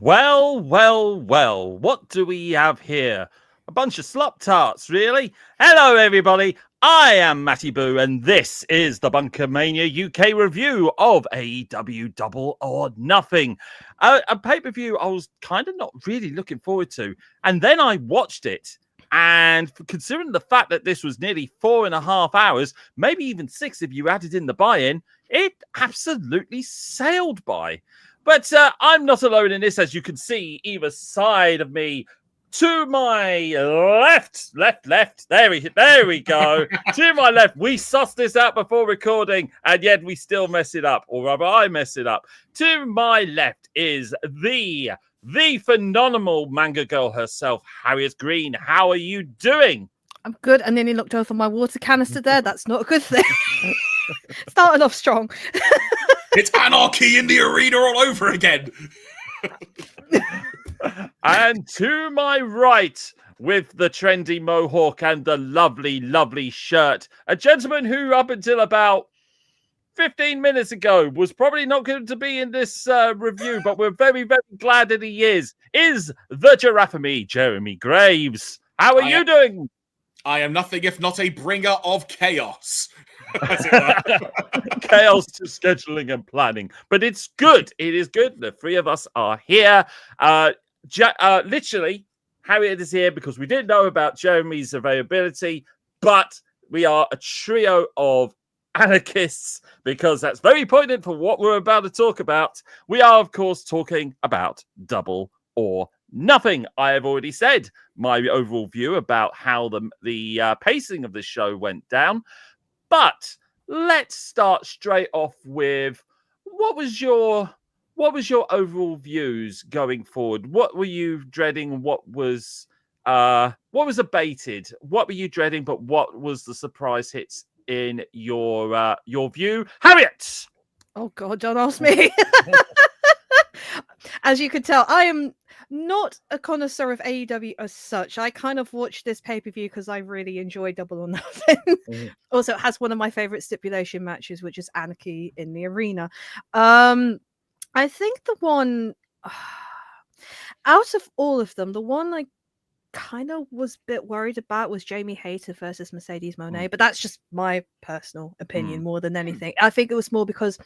Well, well, well, what do we have here? A bunch of slop tarts, really? Hello, everybody. I am Matty Boo, and this is the BunkaMania UK review of AEW Double or Nothing. A pay-per-view I was kind of not really looking forward to, and then I watched it. And considering the fact that this was nearly 4.5 hours, maybe even 6 if you added in the buy-in, it absolutely sailed by. But I'm not alone in this, as you can see, either side of me. To my left. There we go. To my left. We sussed this out before recording, and yet we still mess it up. Or rather, I mess it up. To my left is the phenomenal manga girl herself, Harriet Green. How are you doing? I'm good. And then he looked over my water canister there. That's not a good thing. Starting off strong. It's Anarchy in the Arena all over again. And to my right, with the trendy mohawk and the lovely, lovely shirt, a gentleman who up until about 15 minutes ago was probably not going to be in this review, but we're very, very glad that he is the giraffe of me, Jeremy Graves. How are you doing? I am nothing if not a bringer of chaos. Chaos to scheduling and planning, but it's good. It is good. The three of us are here. Literally, Harriet is here because we didn't know about Jeremy's availability, but we are a trio of anarchists because that's very poignant for what we're about to talk about. We are, of course, talking about Double or Nothing. I have already said my overall view about how the pacing of the show went down. But let's start straight off with what was your overall views going forward? What were you dreading? What was abated? What were you dreading? But what was the surprise hits in your view, Harriet? Oh God, don't ask me. As you can tell, I am not a connoisseur of AEW as such. I kind of watched this pay-per-view because I really enjoy Double or Nothing. Also, it has one of my favorite stipulation matches, which is Anarchy in the Arena. I think the one out of all of them, the one I kind of was a bit worried about was Jamie Hayter versus Mercedes Mone, but that's just my personal opinion more than anything. I think it was more because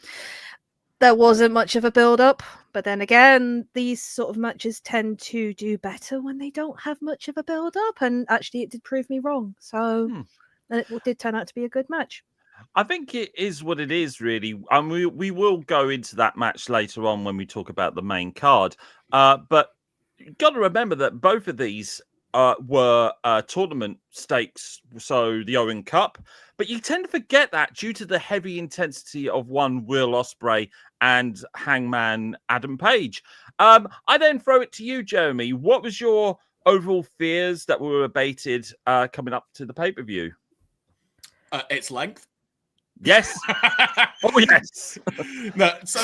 there wasn't much of a build-up, but then again, these sort of matches tend to do better when they don't have much of a build-up, and actually it did prove me wrong. So it did turn out to be a good match. I think it is what it is, really. We will go into that match later on when we talk about the main card. But you've got to remember that both of these were tournament stakes, so the Owen Cup. But you tend to forget that due to the heavy intensity of one Will Ospreay and Hangman Adam Page. I then throw it to you, Jeremy. What was your overall fears that were abated coming up to the pay-per-view? Its length. Yes. Oh, yes. No, so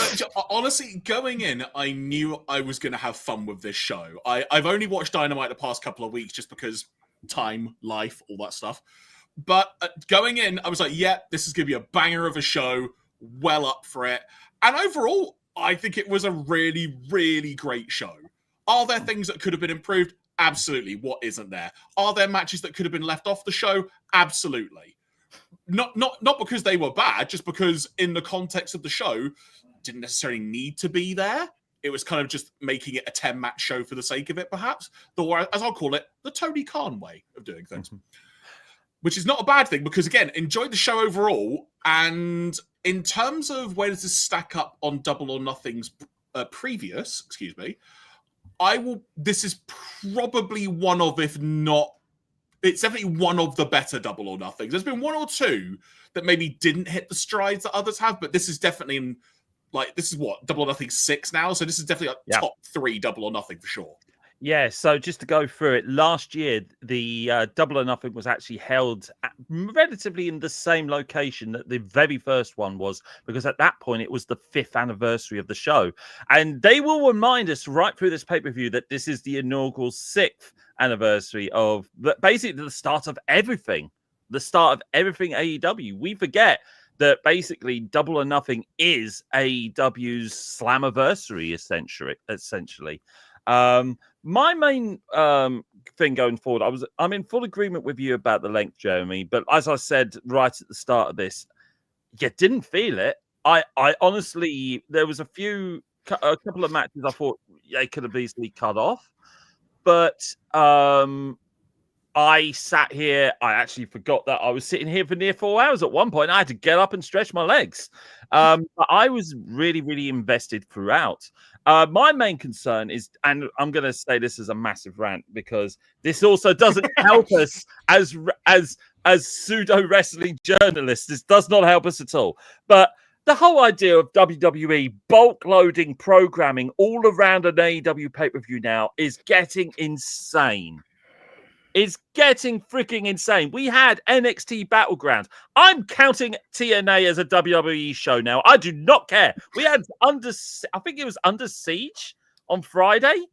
honestly, going in, I knew I was going to have fun with this show. I've only watched Dynamite the past couple of weeks just because time, life, all that stuff. But going in, I was like, yeah, this is going to be a banger of a show. Well up for it. And overall, I think it was a really, really great show. Are there things that could have been improved? Absolutely. What isn't there? Are there matches that could have been left off the show? Absolutely. Not because they were bad, just because in the context of the show, didn't necessarily need to be there. It was kind of just making it a 10-match show for the sake of it, perhaps. As I'll call it, the Tony Khan way of doing things. Which is not a bad thing, because again, enjoyed the show overall. And in terms of where does this stack up on Double or Nothing's previous, this is probably one of, if not, it's definitely one of the better Double or Nothings. There's been one or two that maybe didn't hit the strides that others have, but this is definitely this is what, Double or Nothing 6 now? So this is definitely top 3 Double or Nothing for sure. Yeah, so just to go through it, last year, the Double or Nothing was actually held relatively in the same location that the very first one was, because at that point, it was the 5th anniversary of the show. And they will remind us right through this pay-per-view that this is the inaugural 6th anniversary of basically the start of everything. The start of everything AEW. We forget that basically Double or Nothing is AEW's Slammiversary, essentially. My main thing going forward, I'm in full agreement with you about the length, Jeremy. But as I said right at the start of this, you didn't feel it. I honestly, there was a couple of matches I thought they could have easily cut off, but I sat here. I actually forgot that I was sitting here for near 4 hours at one point. I had to get up and stretch my legs. But I was really, really invested throughout. My main concern is, and I'm going to say this as a massive rant because this also doesn't help us as pseudo wrestling journalists. This does not help us at all. But the whole idea of WWE bulk loading programming all around an AEW pay-per-view now is getting insane. It's getting freaking insane. We had NXT Battleground. I'm counting TNA as a WWE show now. I do not care. We had I think it was Under Siege on Friday.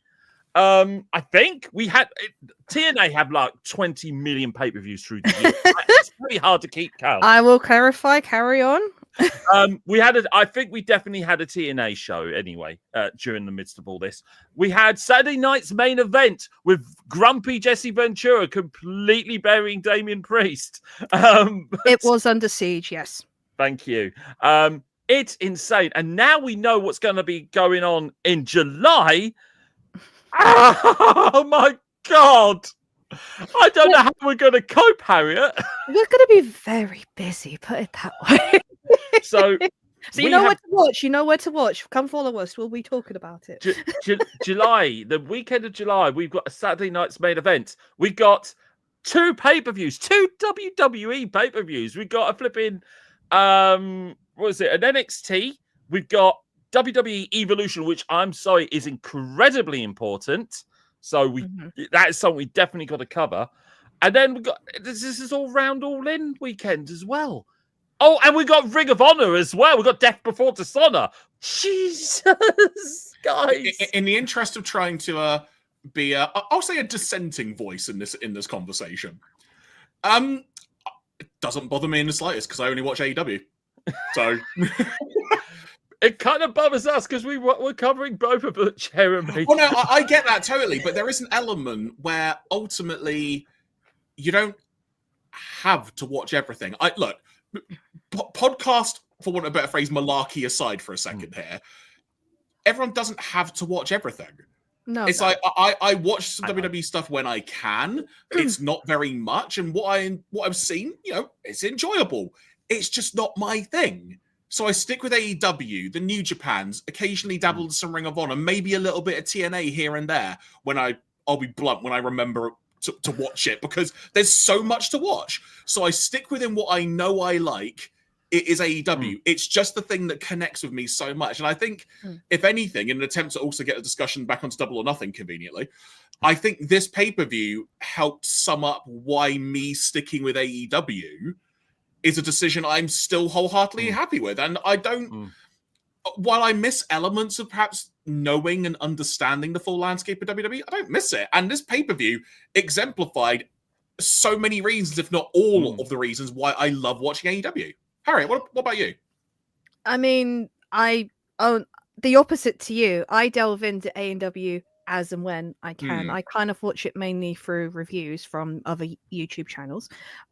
I think we had TNA have like 20 million pay-per-views through the year. It's pretty hard to keep count. I will clarify. Carry on. I think we definitely had a TNA show anyway during the midst of all this. We had Saturday night's main event with grumpy Jesse Ventura completely burying Damian Priest. It was Under Siege, yes. Thank you. It's insane. And now we know what's going to be going on in July. Oh my God. I don't know how we're going to cope, Harriet. We're going to be very busy, put it that way. So you know where to watch. You know where to watch. Come follow us. We'll be talking about it. July, the weekend of July, we've got a Saturday night's main event. We got 2 pay-per-views, 2 WWE pay-per-views. We got a flipping, what is it? An NXT. We've got WWE Evolution, which I'm sorry is incredibly important. So that is something we definitely got to cover. And then we got this is all round all in weekend as well. Oh, and we got Ring of Honor as well. We got Death Before Dishonor. Jesus, guys! In the interest of trying to be, I'll say, a dissenting voice in this conversation. It doesn't bother me in the slightest because I only watch AEW. So it kind of bothers us because we're covering both of them, Jeremy. Oh no, I get that totally, but there is an element where ultimately you don't have to watch everything. Look. Podcast, for want of a better phrase, malarkey aside for a second here, everyone doesn't have to watch everything. No, it's like I watch some WWE stuff when I can. It's not very much, and what I've seen, it's enjoyable. It's just not my thing. So I stick with AEW, the New Japans, occasionally dabble in some Ring of Honor, maybe a little bit of TNA here and there when I'll be blunt when I remember to watch it because there's so much to watch. So I stick within what I know I like. It is AEW. It's just the thing that connects with me so much. And I think, if anything, in an attempt to also get a discussion back onto Double or Nothing conveniently, I think this pay-per-view helped sum up why me sticking with AEW is a decision I'm still wholeheartedly happy with. And I don't... While I miss elements of perhaps knowing and understanding the full landscape of WWE, I don't miss it. And this pay-per-view exemplified so many reasons, if not all of the reasons, why I love watching AEW. Harriet, what about you? I mean, the opposite to you. I delve into AEW as and when I can. I kind of watch it mainly through reviews from other YouTube channels.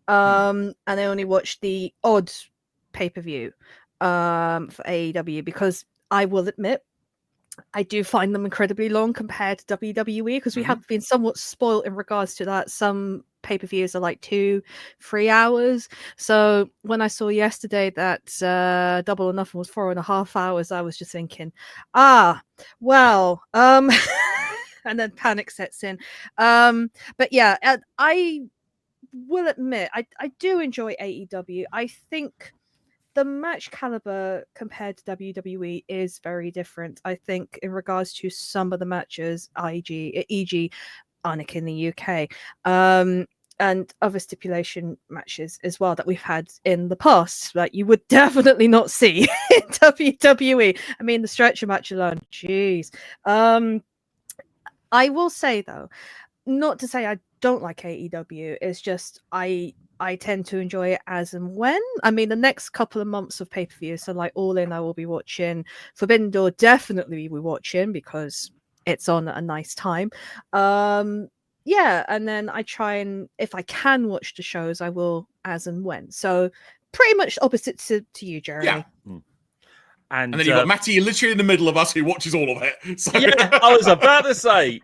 And I only watch the odd pay-per-view for AEW because I will admit I do find them incredibly long compared to WWE because we have been somewhat spoiled in regards to that. Some pay-per-views are like 2-3 hours. So when I saw yesterday that Double or Nothing was 4.5 hours, I was just thinking, well, and then panic sets in. But yeah, I will admit I do enjoy AEW. I think the match caliber compared to WWE is very different. I think in regards to some of the matches, e.g. Anarchy in the UK, and other stipulation matches as well that we've had in the past that you would definitely not see in WWE. I mean, the stretcher match alone, jeez. I will say though, not to say I don't like AEW, it's just I tend to enjoy it as and when. I mean, the next couple of months of pay-per-view, so like All In, I will be watching. Forbidden Door, definitely we're watching because it's on at a nice time. Yeah, and then I try and, if I can watch the shows, I will as and when. So pretty much opposite to you, Jeremy. Yeah. And then you've got Matty literally in the middle of us who watches all of it. So. Yeah, I was about to say,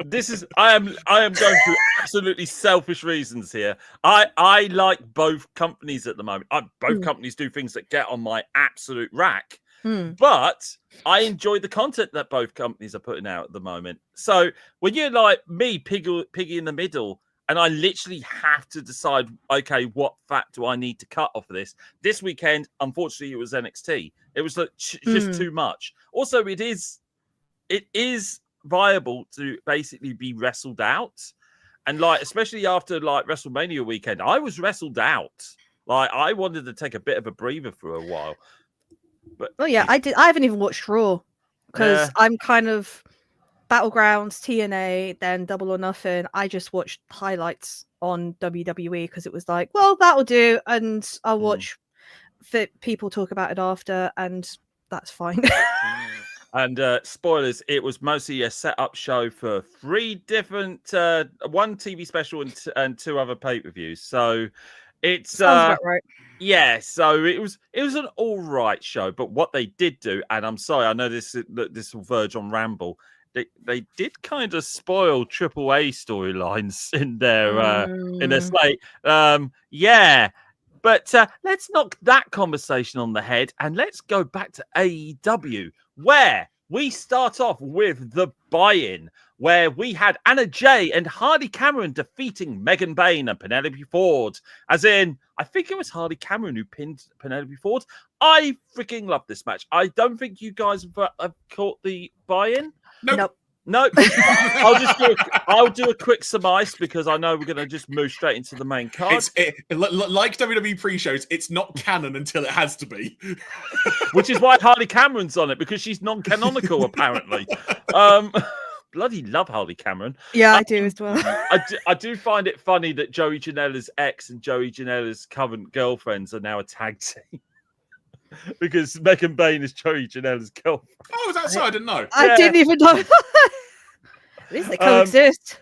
I am going through absolutely selfish reasons here. I like both companies at the moment. Both companies do things that get on my absolute rack. But I enjoy the content that both companies are putting out at the moment. So when you're like me, piggy in the middle, and I literally have to decide, okay, what fat do I need to cut off of this? This weekend, unfortunately, it was NXT. It was just too much. Also, it is viable to basically be wrestled out. And like, especially after like WrestleMania weekend, I was wrestled out. Like, I wanted to take a bit of a breather for a while. But yeah, I haven't even watched Raw because I'm kind of Battlegrounds, TNA, then Double or Nothing. I just watched highlights on WWE because it was like, well, that'll do, and I'll watch people talk about it after, and that's fine. And spoilers, it was mostly a set-up show for 3 different, one TV special and 2 other pay-per-views. So it's sounds about right. Yeah, so it was an all right show, but what they did do, and I'm sorry, I know this will verge on ramble. They did kind of spoil AAA storylines in their slate. Yeah, but let's knock that conversation on the head and let's go back to AEW, where we start off with the buy-in, where we had Anna Jay and Hardy Cameron defeating Megan Bayne and Penelope Ford. As in, I think it was Hardy Cameron who pinned Penelope Ford. I freaking love this match. I don't think you guys have caught the buy-in. Nope. No, I'll do a quick surmise because I know we're going to just move straight into the main card. Like WWE pre-shows, it's not canon until it has to be. Which is why Hardy Cameron's on it, because she's non-canonical, apparently. Bloody love Hardy Cameron. Yeah, I do as well. I do find it funny that Joey Janela's ex and Joey Janela's current girlfriends are now a tag team. Because Megan Bayne is Joey Janela's girlfriend. Oh, is that so? I didn't know. I didn't even know. At least they coexist.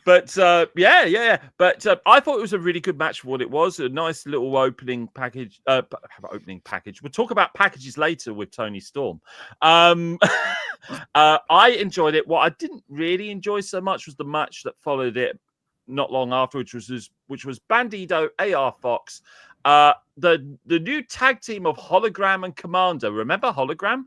But yeah. But I thought it was a really good match for what it was. A nice little opening package. We'll talk about packages later with Toni Storm. I enjoyed it. What I didn't really enjoy so much was the match that followed it not long afterwards, which was Bandido, AR Fox, the new tag team of Hologram and Commander. Remember Hologram?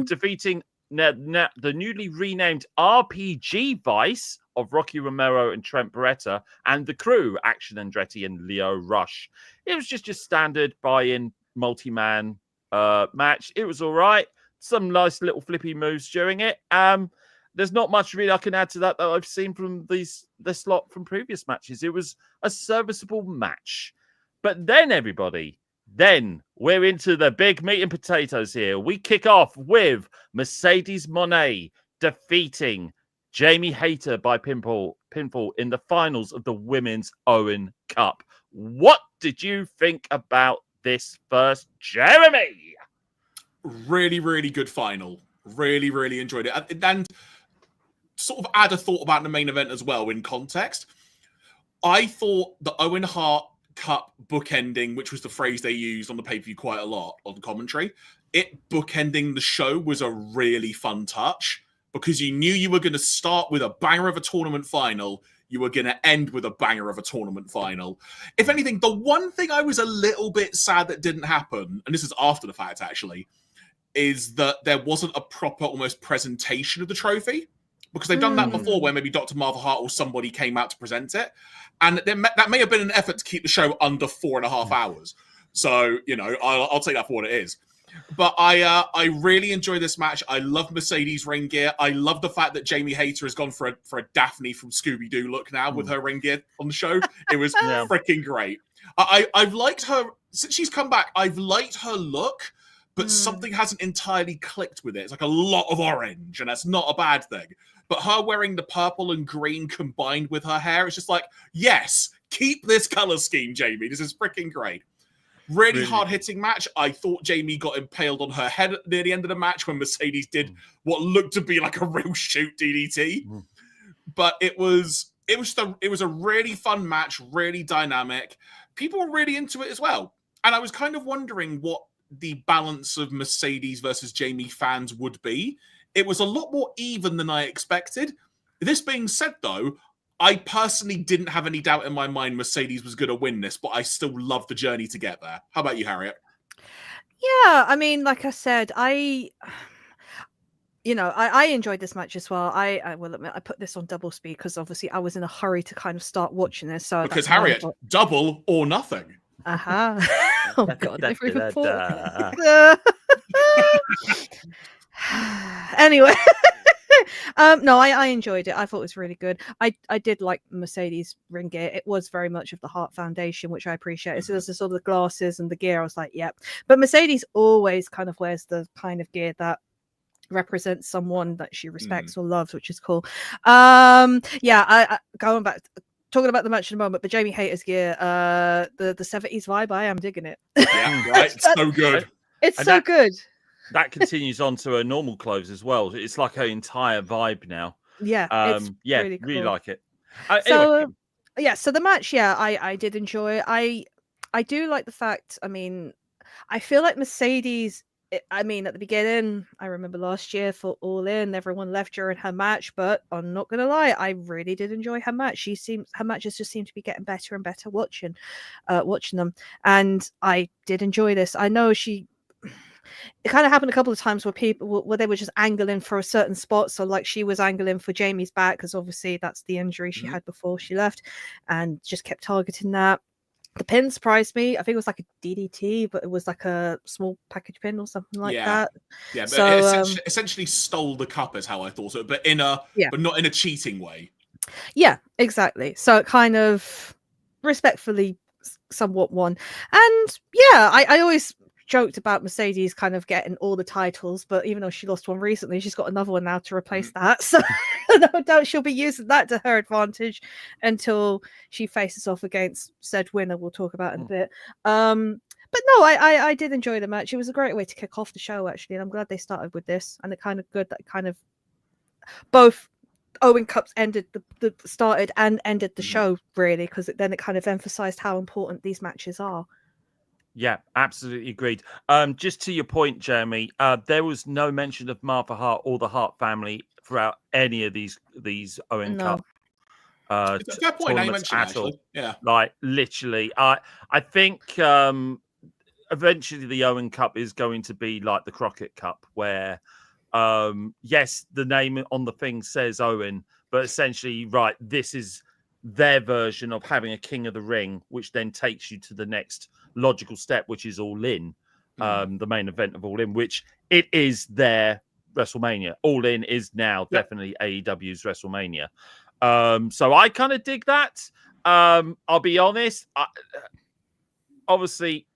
Defeating the newly renamed RPG Vice of Rocky Romero and Trent Beretta, and the Crew, Action Andretti and Leo Rush. It was just your standard buy-in multi-man match. It was all right. Some nice little flippy moves during it. There's not much really I can add to that I've seen from this lot from previous matches. It was a serviceable match. But then, everybody, we're into the big meat and potatoes here. We kick off with Mercedes Moné defeating Jamie Hayter by pinfall in the finals of the Women's Owen Cup. What did you think about this first, Jeremy? Really, really good final. Really, really enjoyed it. And sort of add a thought about the main event as well in context. I thought the Owen Hart Cup bookending, which was the phrase they used on the pay-per-view quite a lot on commentary, it bookending the show was a really fun touch because you knew you were going to start with a banger of a tournament final. You were going to end with a banger of a tournament final. If anything, the one thing I was a little bit sad that didn't happen, and this is after the fact actually, is that there wasn't a proper almost presentation of the trophy. Because they've done that before where maybe Dr. Martha Hart or somebody came out to present it. And that may have been an effort to keep the show under 4.5 hours. So, I'll take that for what it is. But I really enjoy this match. I love Mercedes ring gear. I love the fact that Jamie Hayter has gone for a Daphne from Scooby-Doo look now with her ring gear on the show. It was freaking great. I've liked her, since she's come back, I've liked her look, but something hasn't entirely clicked with it. It's like a lot of orange, and that's not a bad thing. But her wearing the purple and green combined with her hair, it's just like, yes, keep this color scheme, Jamie. This is freaking great. Really hard-hitting match. I thought Jamie got impaled on her head near the end of the match when Mercedes did what looked to be like a real shoot DDT. But it was a really fun match, really dynamic. People were really into it as well. And I was kind of wondering what the balance of Mercedes versus Jamie fans would be. It was a lot more even than I expected. This being said, though, I personally didn't have any doubt in my mind Mercedes was going to win this, but I still love the journey to get there. How about you, Harriet? Yeah, I mean, like I said, I enjoyed this match as well. I will admit I put this on double speed because obviously I was in a hurry to kind of start watching this. So because Harriet, double or nothing. Oh god, every report. Anyway. No, I enjoyed it. I thought it was really good. I did like Mercedes ring gear. It was very much of the Hart Foundation, which I appreciate. So there's the sort of the glasses and the gear. I was like, yep. But Mercedes always kind of wears the kind of gear that represents someone that she respects or loves, which is cool. I going back talking about the match in a moment, but Jamie Hayter's gear, the 70s vibe, I am digging it. Yeah, right. So good. It's so good. That continues on to her normal clothes as well. It's like her entire vibe now. Yeah, it's really cool. Really like it. So the match, I did enjoy it. I do like the fact, I mean, I feel like Mercedes, at the beginning, I remember last year for All In, everyone left during her match, but I'm not gonna lie, I really did enjoy her match. Her matches just seem to be getting better and better watching them, and I did enjoy this. I know it kind of happened a couple of times where they were just angling for a certain spot. So like she was angling for Jamie's back because obviously that's the injury she had before she left, and just kept targeting that. The pin surprised me. I think it was like a DDT, but it was like a small package pin or something like that. Yeah, but so, it essentially stole the cup is how I thought it, but but not in a cheating way. Yeah, exactly. So it kind of respectfully somewhat won. And yeah, I always joked about Mercedes kind of getting all the titles, but even though she lost one recently, she's got another one now to replace that. So no doubt she'll be using that to her advantage until she faces off against said winner we'll talk about in a bit. But no, I did enjoy the match. It was a great way to kick off the show, actually, and I'm glad they started with this. And it kind of good that kind of both Owen Cups started and ended the show, really, because then it kind of emphasized how important these matches are. Yeah, absolutely agreed. Just to your point, Jeremy, there was no mention of Martha Hart or the Hart family throughout any of these Owen Cup. It's a fair point. Now you mentioned at all. Yeah, like literally, I think eventually the Owen Cup is going to be like the Crockett Cup, where yes, the name on the thing says Owen, but essentially, right, this is their version of having a King of the Ring, which then takes you to the next logical step, which is All In, the main event of All In, which it is their WrestleMania. All In is now definitely AEW's WrestleMania. So I kind of dig that. I'll be honest. Obviously,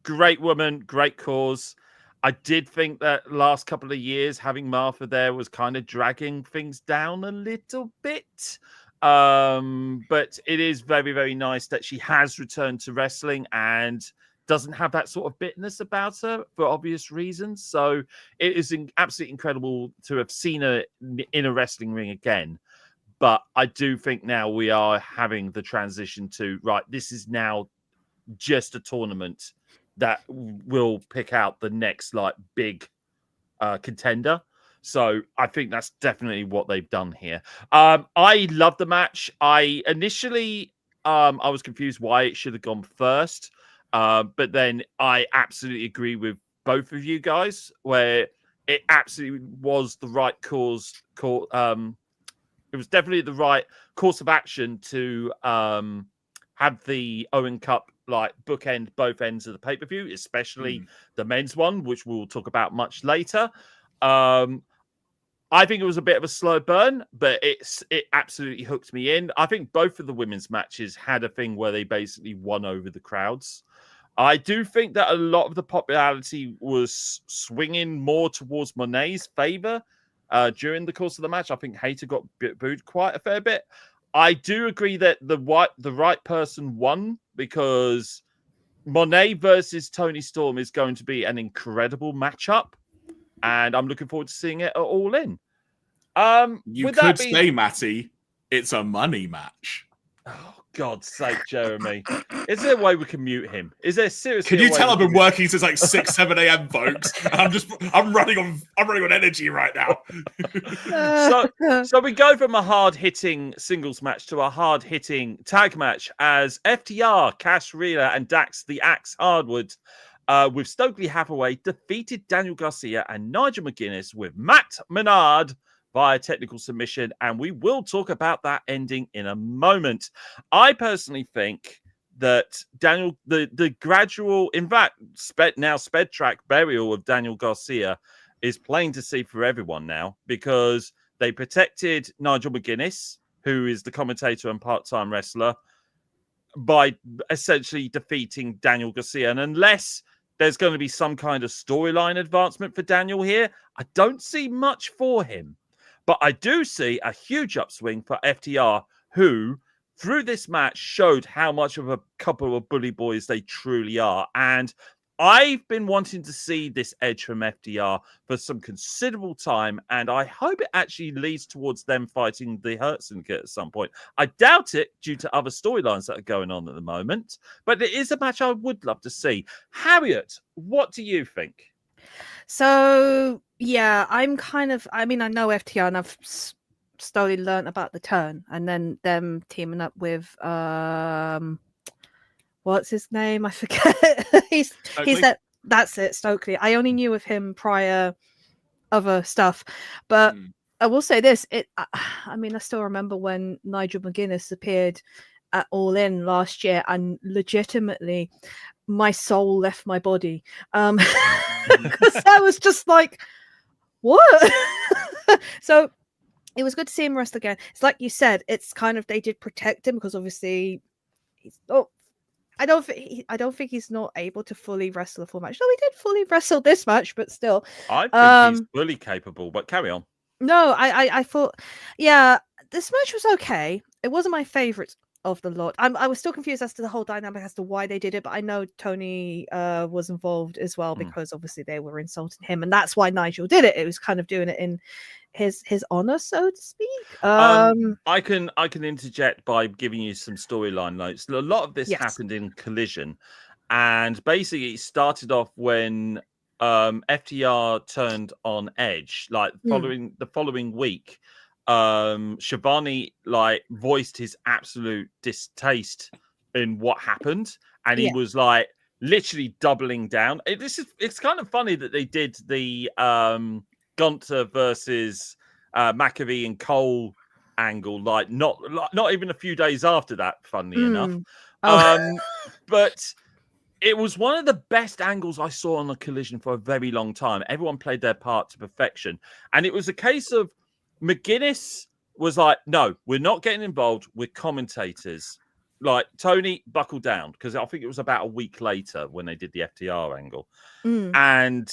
great woman, great cause. I did think that last couple of years having Martha there was kind of dragging things down a little bit. But it is very, very nice that she has returned to wrestling and doesn't have that sort of bitterness about her for obvious reasons. So it is absolutely incredible to have seen her in a wrestling ring again. But I do think now we are having the transition to, right, this is now just a tournament that will pick out the next like big contender. So I think that's definitely what they've done here. I love the match. I initially I was confused why it should have gone first. But then I absolutely agree with both of you guys where it absolutely was the right it was definitely the right course of action to have the Owen Cup like bookend both ends of the pay-per-view, especially the men's one, which we'll talk about much later. I think it was a bit of a slow burn, but it absolutely hooked me in. I think both of the women's matches had a thing where they basically won over the crowds. I do think that a lot of the popularity was swinging more towards Mone's favor during the course of the match. I think Hayter got booed quite a fair bit. I do agree that the right person won because Monet versus Toni Storm is going to be an incredible matchup, and I'm looking forward to seeing it at All In. You could say, Matty, it's a money match. Oh, God's sake, Jeremy. Is there a way we can mute him? Is there seriously? Can you tell I've been working since like 6, 7 a.m., folks? And I'm running on energy right now. So we go from a hard-hitting singles match to a hard-hitting tag match as FTR, Cash Wheeler, and Dax the Axe Hardwood with Stokely Hathaway defeated Daniel Garcia and Nigel McGuinness with Matt Menard via technical submission, and we will talk about that ending in a moment. I personally think that Daniel, the gradual, in fact, sped track burial of Daniel Garcia is plain to see for everyone now, because they protected Nigel McGuinness, who is the commentator and part-time wrestler, by essentially defeating Daniel Garcia. And unless there's going to be some kind of storyline advancement for Daniel here, I don't see much for him. But I do see a huge upswing for FTR, who, through this match, showed how much of a couple of bully boys they truly are. And I've been wanting to see this edge from FTR for some considerable time, and I hope it actually leads towards them fighting the Hurt Syndicate at some point. I doubt it due to other storylines that are going on at the moment, but it is a match I would love to see. Harriet, what do you think? So, yeah, I know FTR, and I've slowly learned about the turn, and then them teaming up with what's his name? I forget. he's that's it, Stokely. I only knew of him prior other stuff, but I will say this: I still remember when Nigel McGuinness appeared at All In last year, and legitimately, my soul left my body. Because I was just like, what? So it was good to see him wrestle again. It's like you said, it's kind of, they did protect him because obviously I don't think he's not able to fully wrestle a full match. No, he did fully wrestle this match, but still. I think he's fully capable, but carry on. No, I thought, yeah, this match was okay. It wasn't my favorite of the lot. I was still confused as to the whole dynamic as to why they did it, but I know Toni was involved as well, because obviously they were insulting him, and that's why Nigel did it. It was kind of doing it in his honor, so to speak. I can interject by giving you some storyline notes. A lot of this happened in Collision, and basically it started off when FTR turned on Edge, like the following week. Shivani voiced his absolute distaste in what happened, and he was like literally doubling down. It's kind of funny that they did the Gunter versus McAfee and Cole angle not even a few days after that, funnily enough. But it was one of the best angles I saw on a Collision for a very long time. Everyone played their part to perfection, and it was a case of McGuinness was like, no, we're not getting involved. We're commentators. Like, Toni, buckle down, because I think it was about a week later when they did the FTR angle. And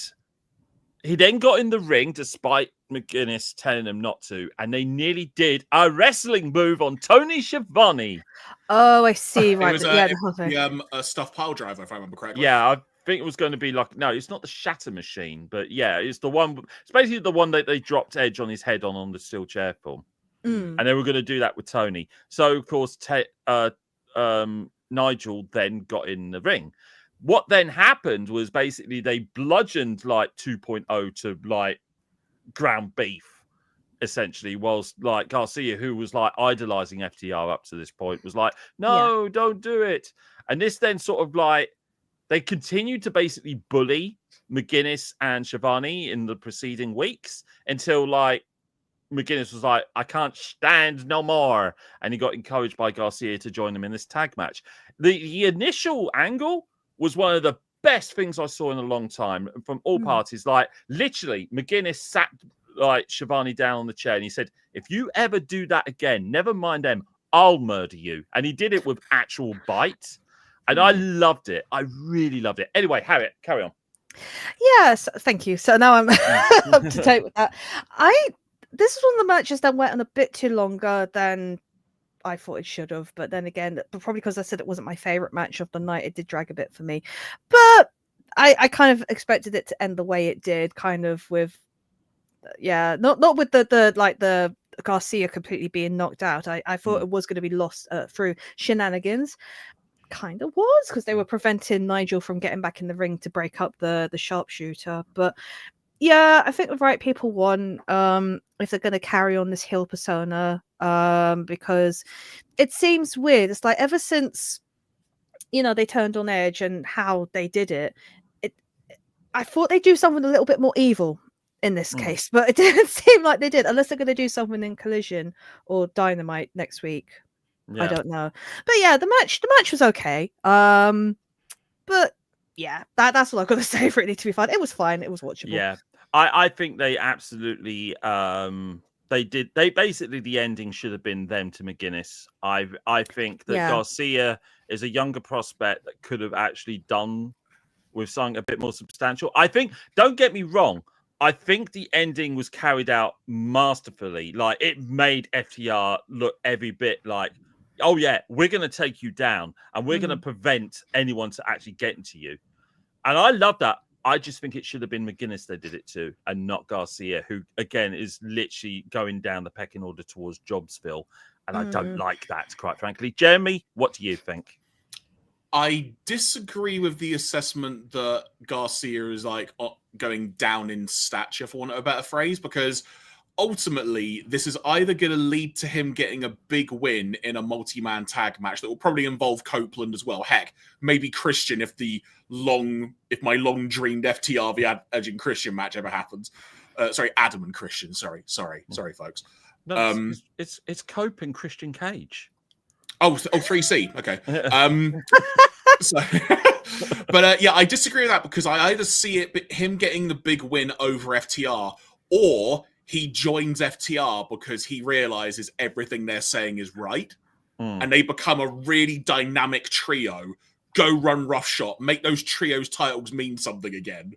he then got in the ring, despite McGuinness telling him not to, and they nearly did a wrestling move on Tony Schiavone. Oh, I see. Right. It was a stuffed pile driver, if I remember correctly. Yeah, I think it was going to be like, no, it's not the Shatter Machine, but yeah, it's the one. It's basically the one that they dropped Edge on his head on the steel chair form, and they were going to do that with Tony. So of course, Nigel then got in the ring. What then happened was basically they bludgeoned 2.0 to ground beef, essentially, whilst Garcia, who was idolizing FTR up to this point, was like, no, don't do it. And this then sort of they continued to basically bully McGuinness and Schiavone in the preceding weeks until McGuinness was like, I can't stand no more. And he got encouraged by Garcia to join them in this tag match. The initial angle was one of the best things I saw in a long time from all parties. Literally, McGuinness sat Schiavone down on the chair and he said, if you ever do that again, never mind them, I'll murder you. And he did it with actual bite. And I loved it. I really loved it. Anyway, Harriet, carry on. Yes, thank you. So now I'm up to date with that. This is one of the matches that went on a bit too longer than I thought it should have. But then again, probably because I said it wasn't my favorite match of the night, it did drag a bit for me. But I kind of expected it to end the way it did, kind of with, not with the Garcia completely being knocked out. I thought it was going to be lost through shenanigans. Kind of was, because they were preventing Nigel from getting back in the ring to break up the sharpshooter. But yeah, I think the right people won. If they're going to carry on this heel persona, because it seems weird. It's like ever since they turned on Edge and how they did it, I thought they'd do something a little bit more evil in this case, but it didn't seem like they did, unless they're going to do something in Collision or Dynamite next week. I don't know. But yeah, the match was okay. But yeah, that's all I've got to say for it to be fun. It was fine. It was watchable. Yeah. I think they absolutely they basically, the ending should have been them to McGuinness. I think that Garcia is a younger prospect that could have actually done with something a bit more substantial. I think, don't get me wrong, I think the ending was carried out masterfully. Like, it made FTR look every bit like, oh yeah, we're going to take you down and we're going to prevent anyone to actually getting to you. And I love that. I just think it should have been McGuinness they did it to, and not Garcia, who again is literally going down the pecking order towards Jobsville. And I don't like that, quite frankly. Jeremy, what do you think? I disagree with the assessment that Garcia is like going down in stature, for want of a better phrase, because ultimately this is either going to lead to him getting a big win in a multi-man tag match that will probably involve Copeland as well. Heck, maybe Christian if my long dreamed FTR v Edge and Christian match ever happens. Sorry, Adam and Christian. Sorry, folks. No, it's Cope and Christian Cage. Oh, 3C. Okay. But I disagree with that, because I either see him getting the big win over FTR, or he joins FTR because he realizes everything they're saying is right, and they become a really dynamic trio. Go run roughshod, make those trios titles mean something again,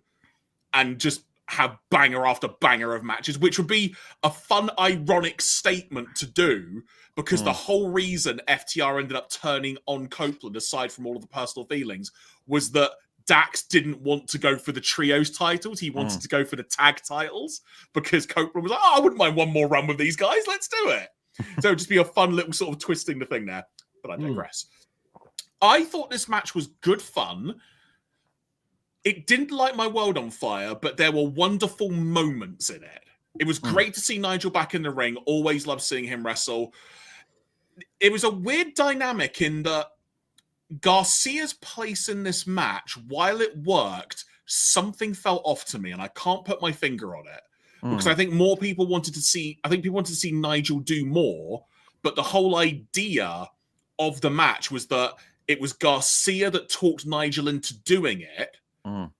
and just have banger after banger of matches, which would be a fun, ironic statement to do, because the whole reason FTR ended up turning on Copeland, aside from all of the personal feelings, was that Dax didn't want to go for the trios titles. He wanted to go for the tag titles, because Copeland was like, I wouldn't mind one more run with these guys. Let's do it. So it'd just be a fun little sort of twisting the thing there. But I digress. I thought this match was good fun. It didn't light my world on fire, but there were wonderful moments in it. It was great to see Nigel back in the ring. Always loved seeing him wrestle. It was a weird dynamic in that Garcia's place in this match, while it worked, something felt off to me, and I can't put my finger on it. Because I think people wanted to see Nigel do more, but the whole idea of the match was that it was Garcia that talked Nigel into doing it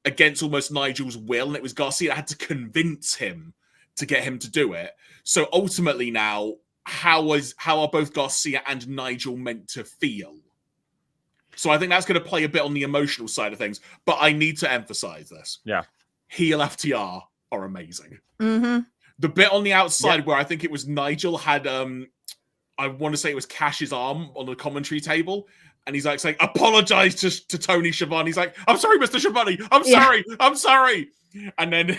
against almost Nigel's will, and it was Garcia that had to convince him to get him to do it. So ultimately now, how are both Garcia and Nigel meant to feel? So I think that's going to play a bit on the emotional side of things, but I need to emphasize this. Yeah. Heel FTR are amazing. The bit on the outside where I think it was Nigel had, I want to say it was Cash's arm on the commentary table, and he's like saying, apologize to Tony Schiavone. He's like, I'm sorry, Mr. Schiavone. I'm sorry. And then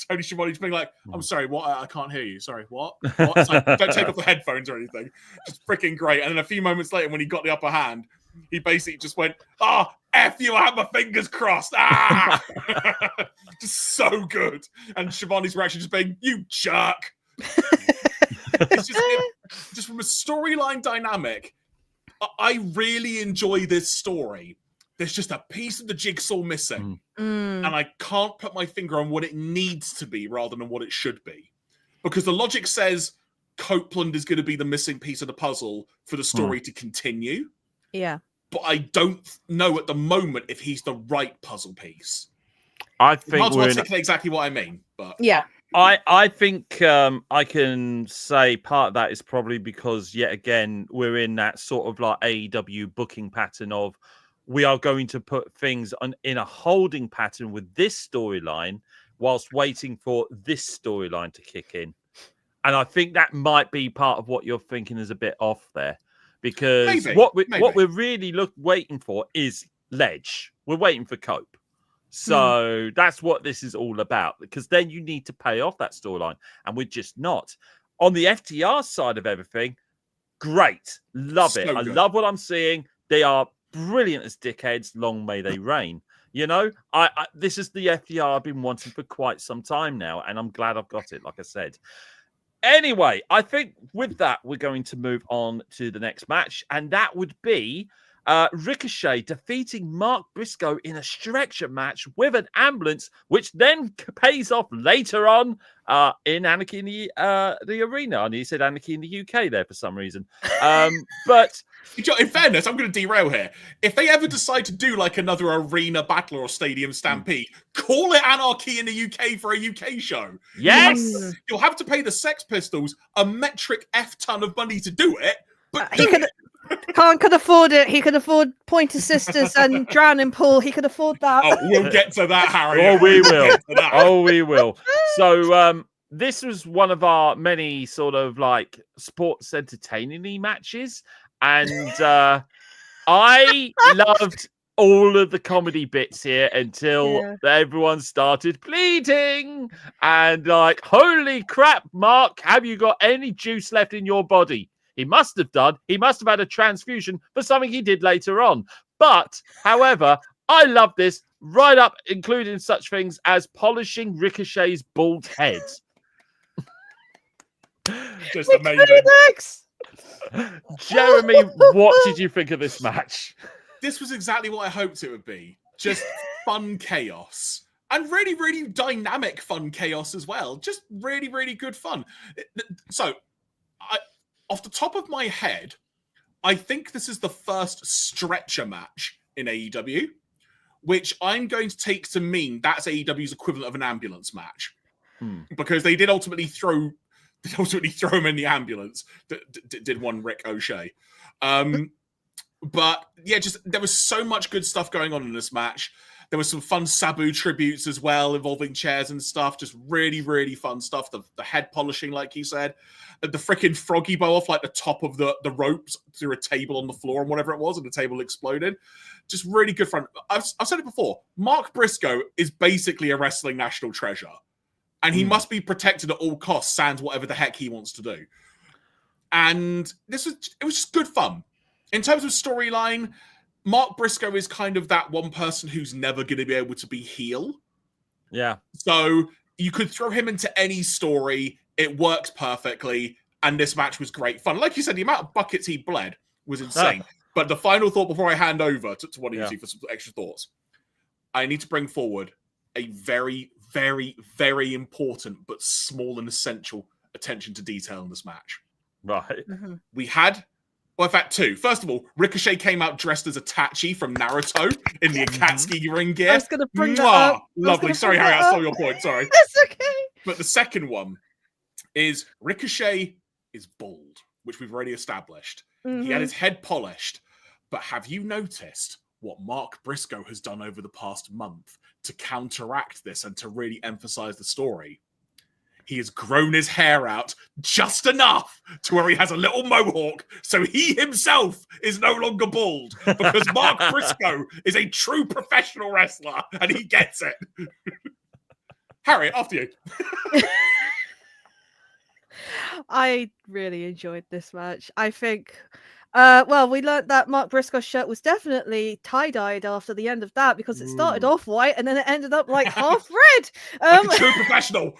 Tony Schiavone's being like, I'm sorry, what? I can't hear you. Sorry, what? It's like, don't take off the headphones or anything. Just freaking great. And then a few moments later, when he got the upper hand, he basically just went, F you, I have my fingers crossed. Just so good. And Schiavone's reaction just being, you jerk. It's just from a storyline dynamic, I really enjoy this story. There's just a piece of the jigsaw missing. And I can't put my finger on what it needs to be rather than what it should be. Because the logic says Copeland is going to be the missing piece of the puzzle for the story to continue. Yeah. But I don't know at the moment if he's the right puzzle piece. I think hard to articulate exactly what I mean, but yeah. I think I can say part of that is probably because, yet again, we're in that sort of like AEW booking pattern of we are going to put things in a holding pattern with this storyline whilst waiting for this storyline to kick in. And I think that might be part of what you're thinking is a bit off there, because Maybe, what maybe. we're really waiting for is Ledge. We're waiting for Cope. So that's what this is all about, because then you need to pay off that storyline, and we're just not. On the FTR side of everything, great. Love it. So I good. love what I'm seeing. They are brilliant as dickheads. Long may they reign. You know, this is the FTR I've been wanting for quite some time now, and I'm glad I've got it, like I said. Anyway, I think with that, we're going to move on to the next match, and that would be Ricochet defeating Mark Briscoe in a stretcher match with an ambulance, which then pays off later on in Anarchy in the Arena. I know you said Anarchy in the UK there for some reason. But in fairness, I'm going to derail here. If they ever decide to do like another arena battle or stadium stampede, call it Anarchy in the UK for a UK show. yes, You'll have to pay the Sex Pistols a metric F ton of money to do it, but Khan could afford it. He could afford Pointer Sisters and Drowning Pool. He could afford that. Oh, we'll get to that, Harry. Oh, we will. Oh, we will. So this was one of our many sort of like sports entertaining matches. And I loved all of the comedy bits here until everyone started bleeding. And like, holy crap, Mark, have you got any juice left in your body? He must have done. He must have had a transfusion for something he did later on. But, however, I love this right up, including such things as polishing Ricochet's bald head. Just amazing. Jeremy, what did you think of this match? This was exactly what I hoped it would be. Just fun chaos. And really, really dynamic fun chaos as well. Just really, really good fun. So, off the top of my head, I think this is the first stretcher match in AEW, which I'm going to take to mean that's AEW's equivalent of an ambulance match. Because they did ultimately throw him in the ambulance. Did one Rick O'Shea. But yeah, just there was so much good stuff going on in this match. There was some fun Sabu tributes as well, involving chairs and stuff. Just really, really fun stuff. The head polishing, like you said. The freaking froggy bow off like the top of the ropes through a table on the floor and whatever it was, and the table exploded. Just really good fun. I've said it before. Mark Briscoe is basically a wrestling national treasure. And he must be protected at all costs, sans whatever the heck he wants to do. And it was just good fun. In terms of storyline, Mark Briscoe is kind of that one person who's never going to be able to be heel. Yeah. So you could throw him into any story. It works perfectly. And this match was great fun. Like you said, the amount of buckets he bled was insane. But the final thought before I hand over to one of you two for some extra thoughts, I need to bring forward a very, very, very important but small and essential attention to detail in this match. Right. We had, well, in fact, two. First of all, Ricochet came out dressed as Itachi from Naruto in the Akatsuki ring gear. I was going to bring that up. Lovely. Sorry, Harry, I stole your point. Sorry. That's okay. But the second one is Ricochet is bald, which we've already established. He had his head polished. But have you noticed what Mark Briscoe has done over the past month to counteract this and to really emphasize the story? He has grown his hair out just enough to where he has a little mohawk, so he himself is no longer bald, because Mark Briscoe is a true professional wrestler and he gets it. Harriet, after you. I really enjoyed this match. I think, well, we learned that Mark Briscoe's shirt was definitely tie-dyed after the end of that, because it started off white and then it ended up like half red. Like a true professional.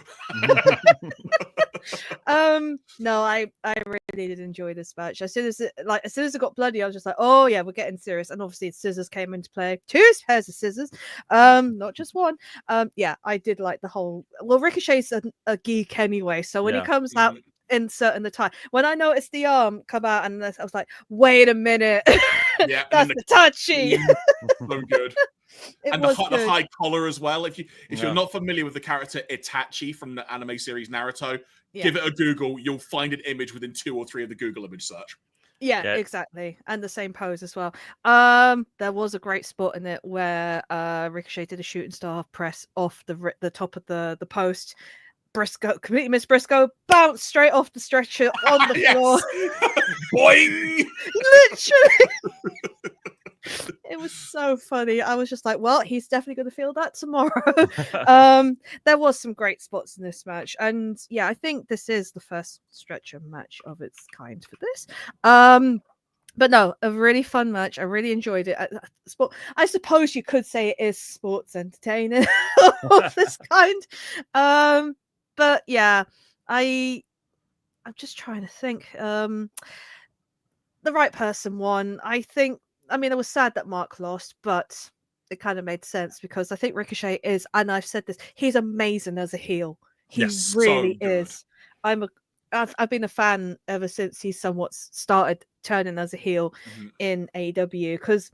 No, I really did enjoy this match. As soon as it got bloody, I was just like, oh yeah, we're getting serious. And obviously scissors came into play. 2 pairs of scissors, not just one. Yeah, I did like the whole, well, Ricochet's a geek anyway, so when he comes out inserting the tie, when I noticed the arm come out, and I was like, wait a minute. Yeah, that's the touchy. So good. And the high collar as well. If you're not familiar with the character Itachi from the anime series Naruto, give it a Google. You'll find an image within 2 or 3 of the Google image search. Yeah, exactly. And the same pose as well. There was a great spot in it where Ricochet did a shooting star press off the top of the post. Briscoe, completely missed Briscoe, bounced straight off the stretcher on the floor. Boing! Literally. It was so funny. I was just like, well, he's definitely going to feel that tomorrow. There was some great spots in this match. And yeah, I think this is the first stretcher match of its kind for this. But no, a really fun match. I really enjoyed it. I suppose you could say it is sports entertaining of this kind. But yeah, I'm just trying to think. The right person won. I mean, I was sad that Mark lost, but it kind of made sense because I think Ricochet is, and I've said this, he's amazing as a heel. He really is. I've been a fan ever since he somewhat started turning as a heel in AEW, because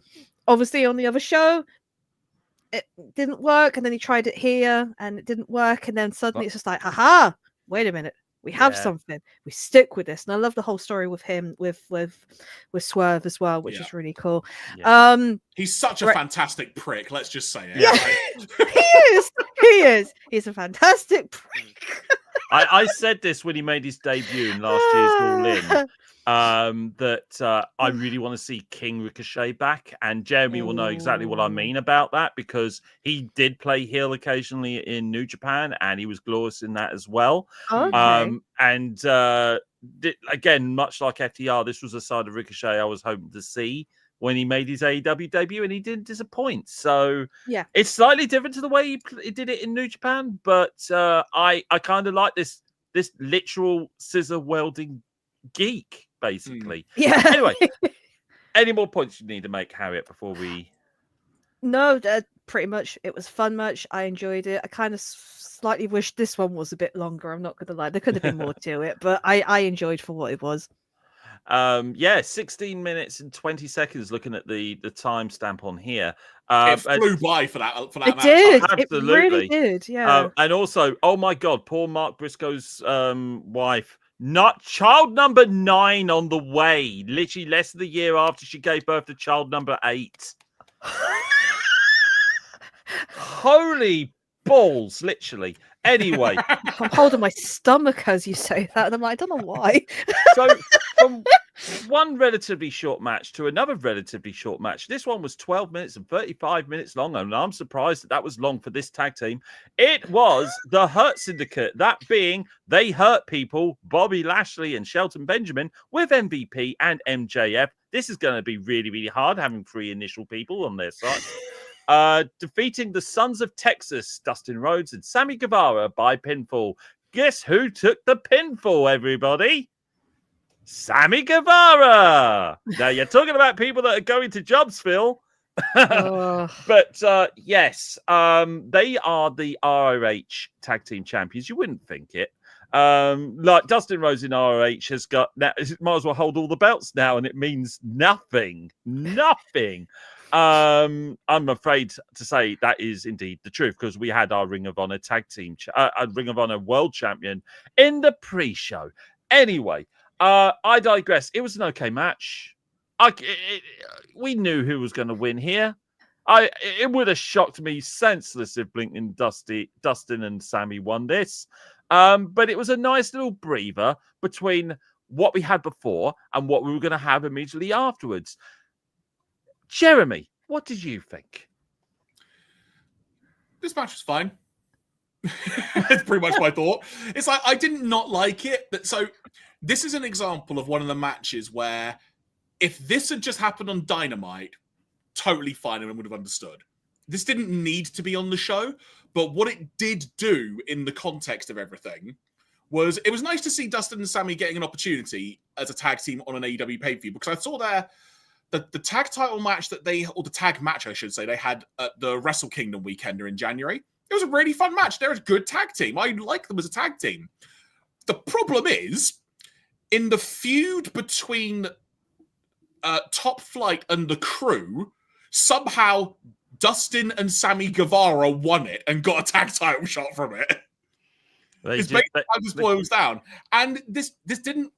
obviously on the other show it didn't work, and then he tried it here and it didn't work, and then suddenly it's just like, haha, wait a minute, we have something, we stick with this. And I love the whole story with him with Swerve as well, which is really cool. He's such a fantastic prick, let's just say it. He is he's a fantastic prick. I said this when he made his debut in last year's All In, that I really want to see King Ricochet back, and Jeremy will know exactly what I mean about that, because he did play heel occasionally in New Japan, and he was glorious in that as well. Okay. Again, much like FTR, this was a side of Ricochet I was hoping to see when he made his AEW debut, and he didn't disappoint. So yeah, it's slightly different to the way he did it in New Japan, but I kind of like this literal scissor welding geek, basically. Yeah. Anyway, any more points you need to make, Harriet, before we? No, pretty much. It was a fun match. I enjoyed it. I kind of slightly wish this one was a bit longer. I'm not going to lie. There could have been more to it, but I enjoyed for what it was. 16 minutes and 20 seconds looking at the timestamp on here. It flew by for that it match. Did. Absolutely. It really did, yeah. And also, oh my God, poor Mark Briscoe's wife, not child number 9 on the way, literally less than a year after she gave birth to child number 8. Holy balls, literally. Anyway, I'm holding my stomach as you say that, and I'm like, I don't know why. So from one relatively short match to another relatively short match, this one was 12 minutes and 35 minutes long, and I'm surprised that was long for this tag team. It was the Hurt Syndicate, that being They Hurt People, Bobby Lashley and Shelton Benjamin, with MVP and MJF. This is going to be really, really hard, having 3 initial people on their side. Defeating the Sons of Texas, Dustin Rhodes and Sammy Guevara by pinfall. Guess who took the pinfall, everybody? Sammy Guevara. Now, you're talking about people that are going to jobs, Phil. But yes, they are the ROH tag team champions. You wouldn't think it. Like Dustin Rhodes in ROH has got, now, might as well hold all the belts now, and it means nothing. I'm afraid to say that is indeed the truth, because we had our Ring of Honor tag team, Ring of Honor world champion in the pre-show. Anyway, I digress. It was an okay match. We knew who was going to win here. It would have shocked me senseless if Dustin and Sammy won this. But it was a nice little breather between what we had before and what we were going to have immediately afterwards. Jeremy, what did you think? This match was fine. It's pretty much my thought. It's like, I did not like it. So this is an example of one of the matches where if this had just happened on Dynamite, totally fine, and I would have understood. This didn't need to be on the show, but what it did do in the context of everything was, it was nice to see Dustin and Sammy getting an opportunity as a tag team on an AEW pay-per-view, because I saw the tag title match or the tag match, I should say, they had at the Wrestle Kingdom weekender in January. It was a really fun match. They're a good tag team. I like them as a tag team. The problem is, in the feud between Top Flight and the Crew, somehow Dustin and Sammy Guevara won it and got a tag title shot from it. It's basically how this boils down. And this didn't...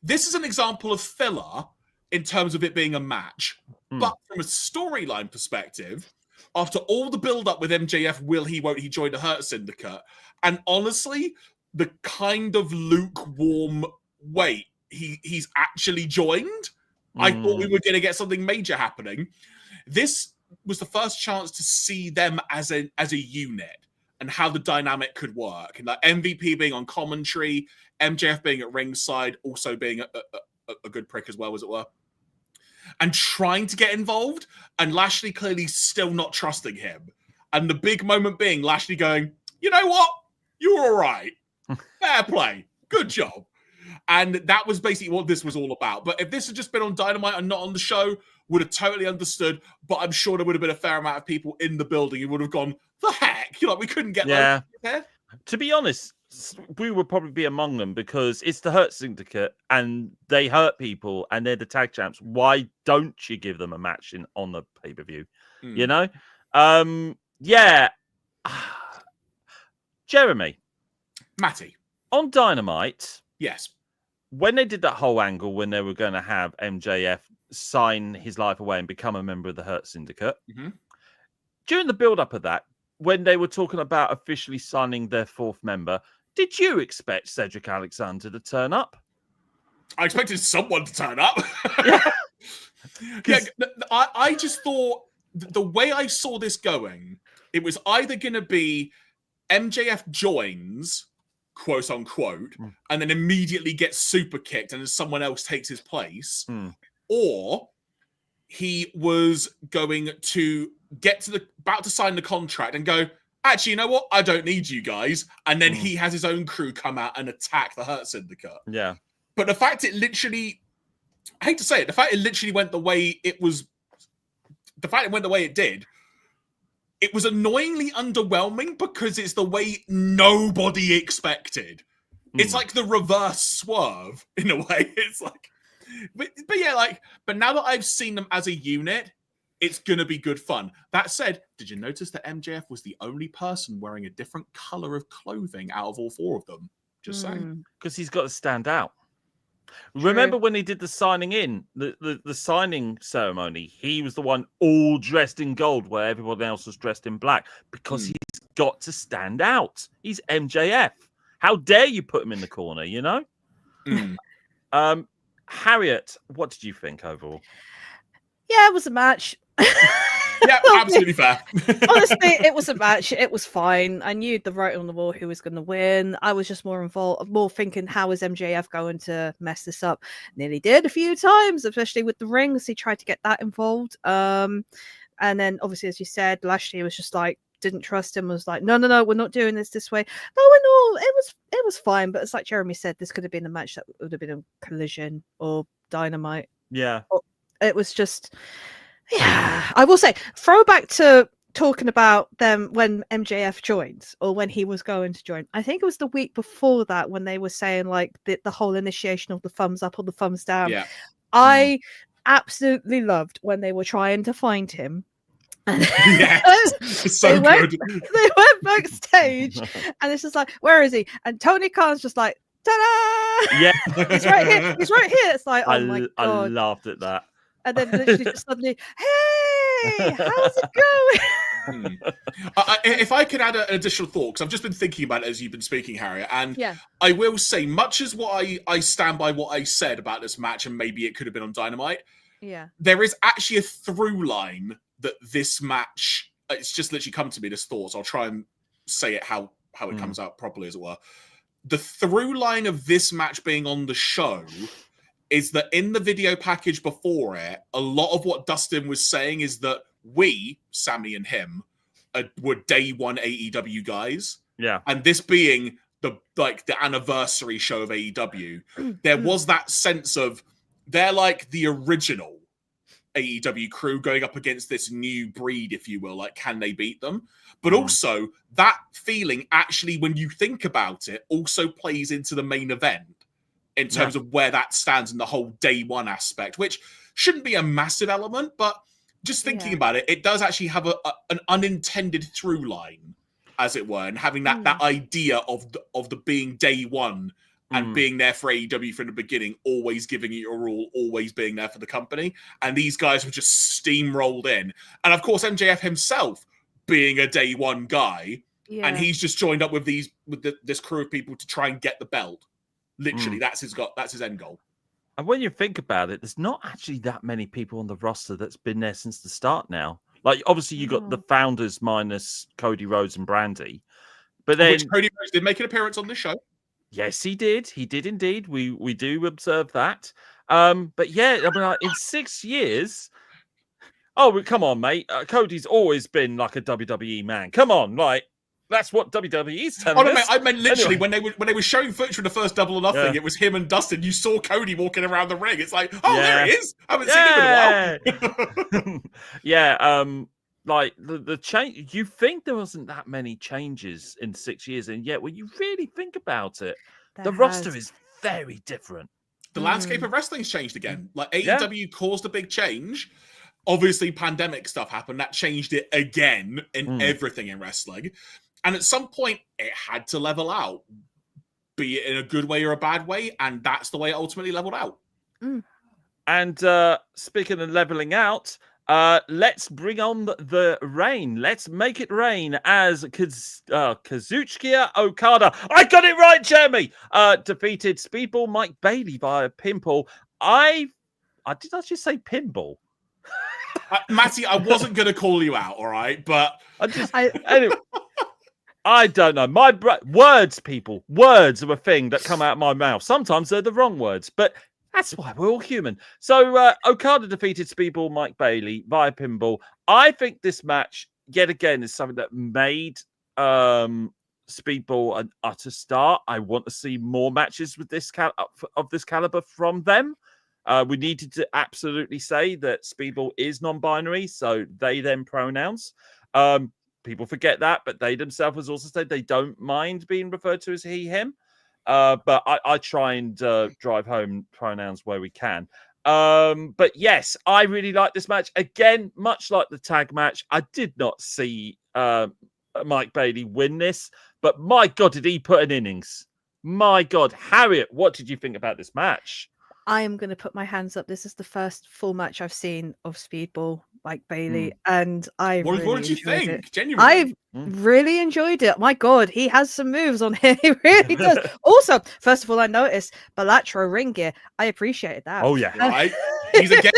This is an example of filler in terms of it being a match. But from a storyline perspective, after all the build-up with MJF, will he, won't he join the Hurt Syndicate? And honestly, the kind of lukewarm, wait, he's actually joined? I thought we were going to get something major happening. This was the first chance to see them as a unit and how the dynamic could work. And like MVP being on commentary, MJF being at ringside, also being a good prick as well, as it were. And trying to get involved, and Lashley clearly still not trusting him. And the big moment being Lashley going, you know what? You're all right. Fair play. Good job. And that was basically what this was all about. But if this had just been on Dynamite and not on the show, would have totally understood. But I'm sure there would have been a fair amount of people in the building who would have gone, the heck? Like, we couldn't get yeah. there. To be honest, we would probably be among them because it's the Hurt Syndicate and they hurt people and they're the tag champs. Why don't you give them a match on the pay-per-view? You know? Yeah. Jeremy. Matty. On Dynamite. Yes. When they did that whole angle when they were going to have MJF sign his life away and become a member of the Hurt Syndicate, during the build-up of that, when they were talking about officially signing their fourth member, did you expect Cedric Alexander to turn up? I expected someone to turn up. Yeah. I just thought the way I saw this going, it was either going to be MJF joins, quote unquote, and then immediately gets super kicked and then someone else takes his place, or he was going to get to about to sign the contract and go, actually, you know what? I don't need you guys. And then he has his own crew come out and attack the Hurt Syndicate. Yeah. But the fact it literally, I hate to say it, the fact it literally went the way it was, the fact it went the way it did, it was annoyingly underwhelming because it's the way nobody expected. It's like the reverse swerve in a way. It's like, but yeah, like, but now that I've seen them as a unit, it's going to be good fun. That said, did you notice that MJF was the only person wearing a different color of clothing out of all four of them? Just saying. Because he's got to stand out. True. Remember when he did the signing in, the signing ceremony, he was the one all dressed in gold where everyone else was dressed in black because he's got to stand out. He's MJF. How dare you put him in the corner, you know? Harriet, what did you think overall? Yeah, it was a match. Yeah, absolutely fair. Honestly, it was a match. It was fine. I knew the writing on the wall who was going to win. I was just more thinking, how is MJF going to mess this up? Nearly did a few times, especially with the rings. He tried to get that involved. And then, obviously, as you said, Lashley was just like, didn't trust him, was like, no, we're not doing this way. No, it was fine. But it's like Jeremy said, this could have been a match that would have been a Collision or Dynamite. Yeah. It was just... Yeah, I will say, throwback to talking about them when MJF joined or when he was going to join. I think it was the week before that when they were saying like the whole initiation of the thumbs up or the thumbs down. Yeah. I absolutely loved when they were trying to find him. Yeah, it's so good. They went backstage and it's just like, where is he? And Tony Khan's just like, ta-da! Yeah. He's right here. He's right here. It's like, oh my God. I laughed at that. And then literally just suddenly, hey, how's it going? If I could add an additional thought, because I've just been thinking about it as you've been speaking, Harriet, and I will say, much as what I stand by what I said about this match, and maybe it could have been on Dynamite, there is actually a through line that this match, it's just literally come to me, this thought, so I'll try and say it how it comes out properly, as it were. The through line of this match being on the show is that in the video package before it, a lot of what Dustin was saying is that we, Sammy and him, were day one AEW guys. Yeah. And this being the anniversary show of AEW, there was that sense of they're like the original AEW crew going up against this new breed, if you will. Like, can they beat them? But also, that feeling actually, when you think about it, also plays into the main event in terms of where that stands in the whole day one aspect, which shouldn't be a massive element, but just thinking about it, it does actually have an unintended through line, as it were, and having that idea of the being day one and being there for AEW from the beginning, always giving it your all, always being there for the company. And these guys were just steamrolled in. And of course, MJF himself being a day one guy, and he's just joined up with this crew of people to try and get the belt. Literally, that's his end goal. And when you think about it, there's not actually that many people on the roster that's been there since the start now. Like, obviously, you got the founders minus Cody Rhodes and Brandy. But then, which Cody Rhodes did make an appearance on this show. Yes, he did. He did indeed. We do observe that. But yeah, I mean, like, in 6 years. Oh, come on, mate. Cody's always been like a WWE man. Come on, like that's what WWE's telling us. Mate, I meant literally when they were showing footage from the first Double or Nothing, it was him and Dustin. You saw Cody walking around the ring. It's like, there he is. I haven't seen him in a while. Yeah. Like the change, you think there wasn't that many changes in 6 years, and yet when you really think about it, the roster is very different. The landscape of wrestling's changed again. Like AEW caused a big change. Obviously, pandemic stuff happened. That changed it again in everything in wrestling. And at some point, it had to level out, be it in a good way or a bad way. And that's the way it ultimately leveled out. And speaking of leveling out, let's bring on the rain. Let's make it rain as Kazuchika Okada. I got it right, Jeremy. Defeated Speedball Mike Bailey via pinball. Did I just say pinball? Matty, I wasn't going to call you out, all right? But anyway, I don't know. Words, people. Words are a thing that come out of my mouth. Sometimes they're the wrong words, but that's why we're all human. So Okada defeated Speedball Mike Bailey via pinball. I think this match, yet again, is something that made Speedball an utter star. I want to see more matches with this of this caliber from them. We needed to absolutely say that Speedball is non-binary, so they, them pronouns. People forget that, but they themselves has also said they don't mind being referred to as he, him. But I try and drive home pronouns where we can. But yes, I really like this match. Again, much like the tag match, I did not see Mike Bailey win this, but my God, did he put an innings? My God. Harriet, what did you think about this match? I am going to put my hands up. This is the first full match I've seen of Speedball Mike Bailey, and what did you think? It. Genuinely, I really enjoyed it. My God, he has some moves on here. He really does. Also, first of all, I noticed Balatro ring gear. I appreciated that. Oh yeah, right. He's a gamer.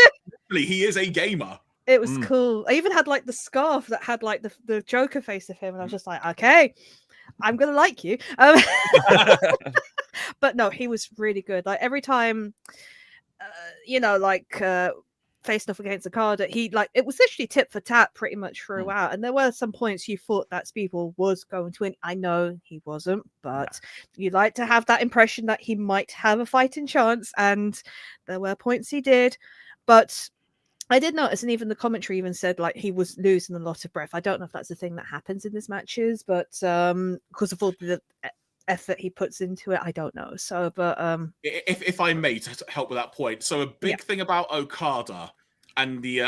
He is a gamer. It was cool. I even had like the scarf that had like the Joker face of him, and I was just like, okay, I'm gonna like you. But no, he was really good. Like every time, faced off against Okada, it was literally tit for tat pretty much throughout. And there were some points you thought that Speedball was going to win. I know he wasn't, but you like to have that impression that he might have a fighting chance. And there were points he did, but I did notice, and even the commentary even said like he was losing a lot of breath. I don't know if that's a thing that happens in these matches, but because of all the effort he puts into it, I don't know. So, but if I may, to help with that point, so a big thing about Okada and the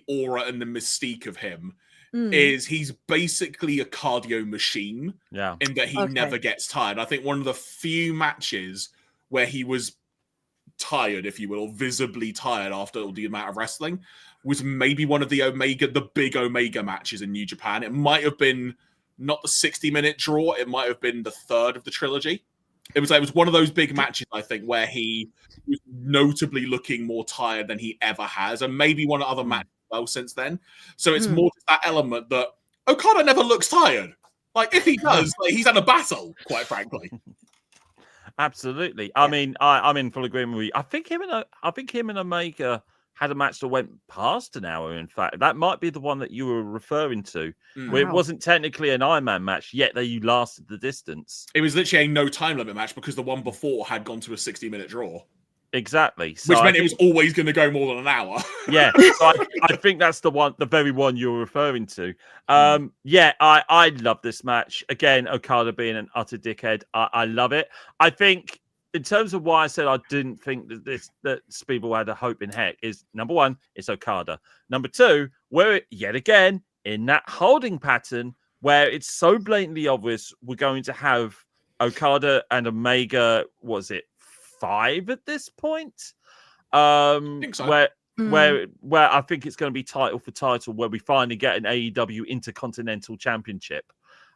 aura and the mystique of him is he's basically a cardio machine. Yeah, in that he never gets tired. I think one of the few matches where he was tired, if you will, or visibly tired after all the amount of wrestling, was maybe one of the big Omega matches in New Japan. It might have been not the 60-minute draw. It might have been the third of the trilogy. It was one of those big matches, I think, where he was notably looking more tired than he ever has, and maybe one other match as well since then. So it's more that element that Okada never looks tired. Like if he does, he's had a battle, quite frankly. Absolutely. I mean, I'm in full agreement with you. I think him and Omega had a match that went past an hour. In fact, that might be the one that you were referring to, where it wasn't technically an Iron Man match, yet they lasted the distance. It was literally a no time limit match because the one before had gone to a 60-minute draw. Exactly. So which meant it was always going to go more than an hour. Yeah. So I think that's the very one you were referring to. I love this match. Again, Okada being an utter dickhead. I love it. I think in terms of why I said I didn't think that Speedball had a hope in heck is, number one, it's Okada. Number two, we're yet again in that holding pattern where it's so blatantly obvious we're going to have Okada and Omega, was it 5 at this point? think so. Where I think it's going to be title for title, where we finally get an AEW Intercontinental Championship.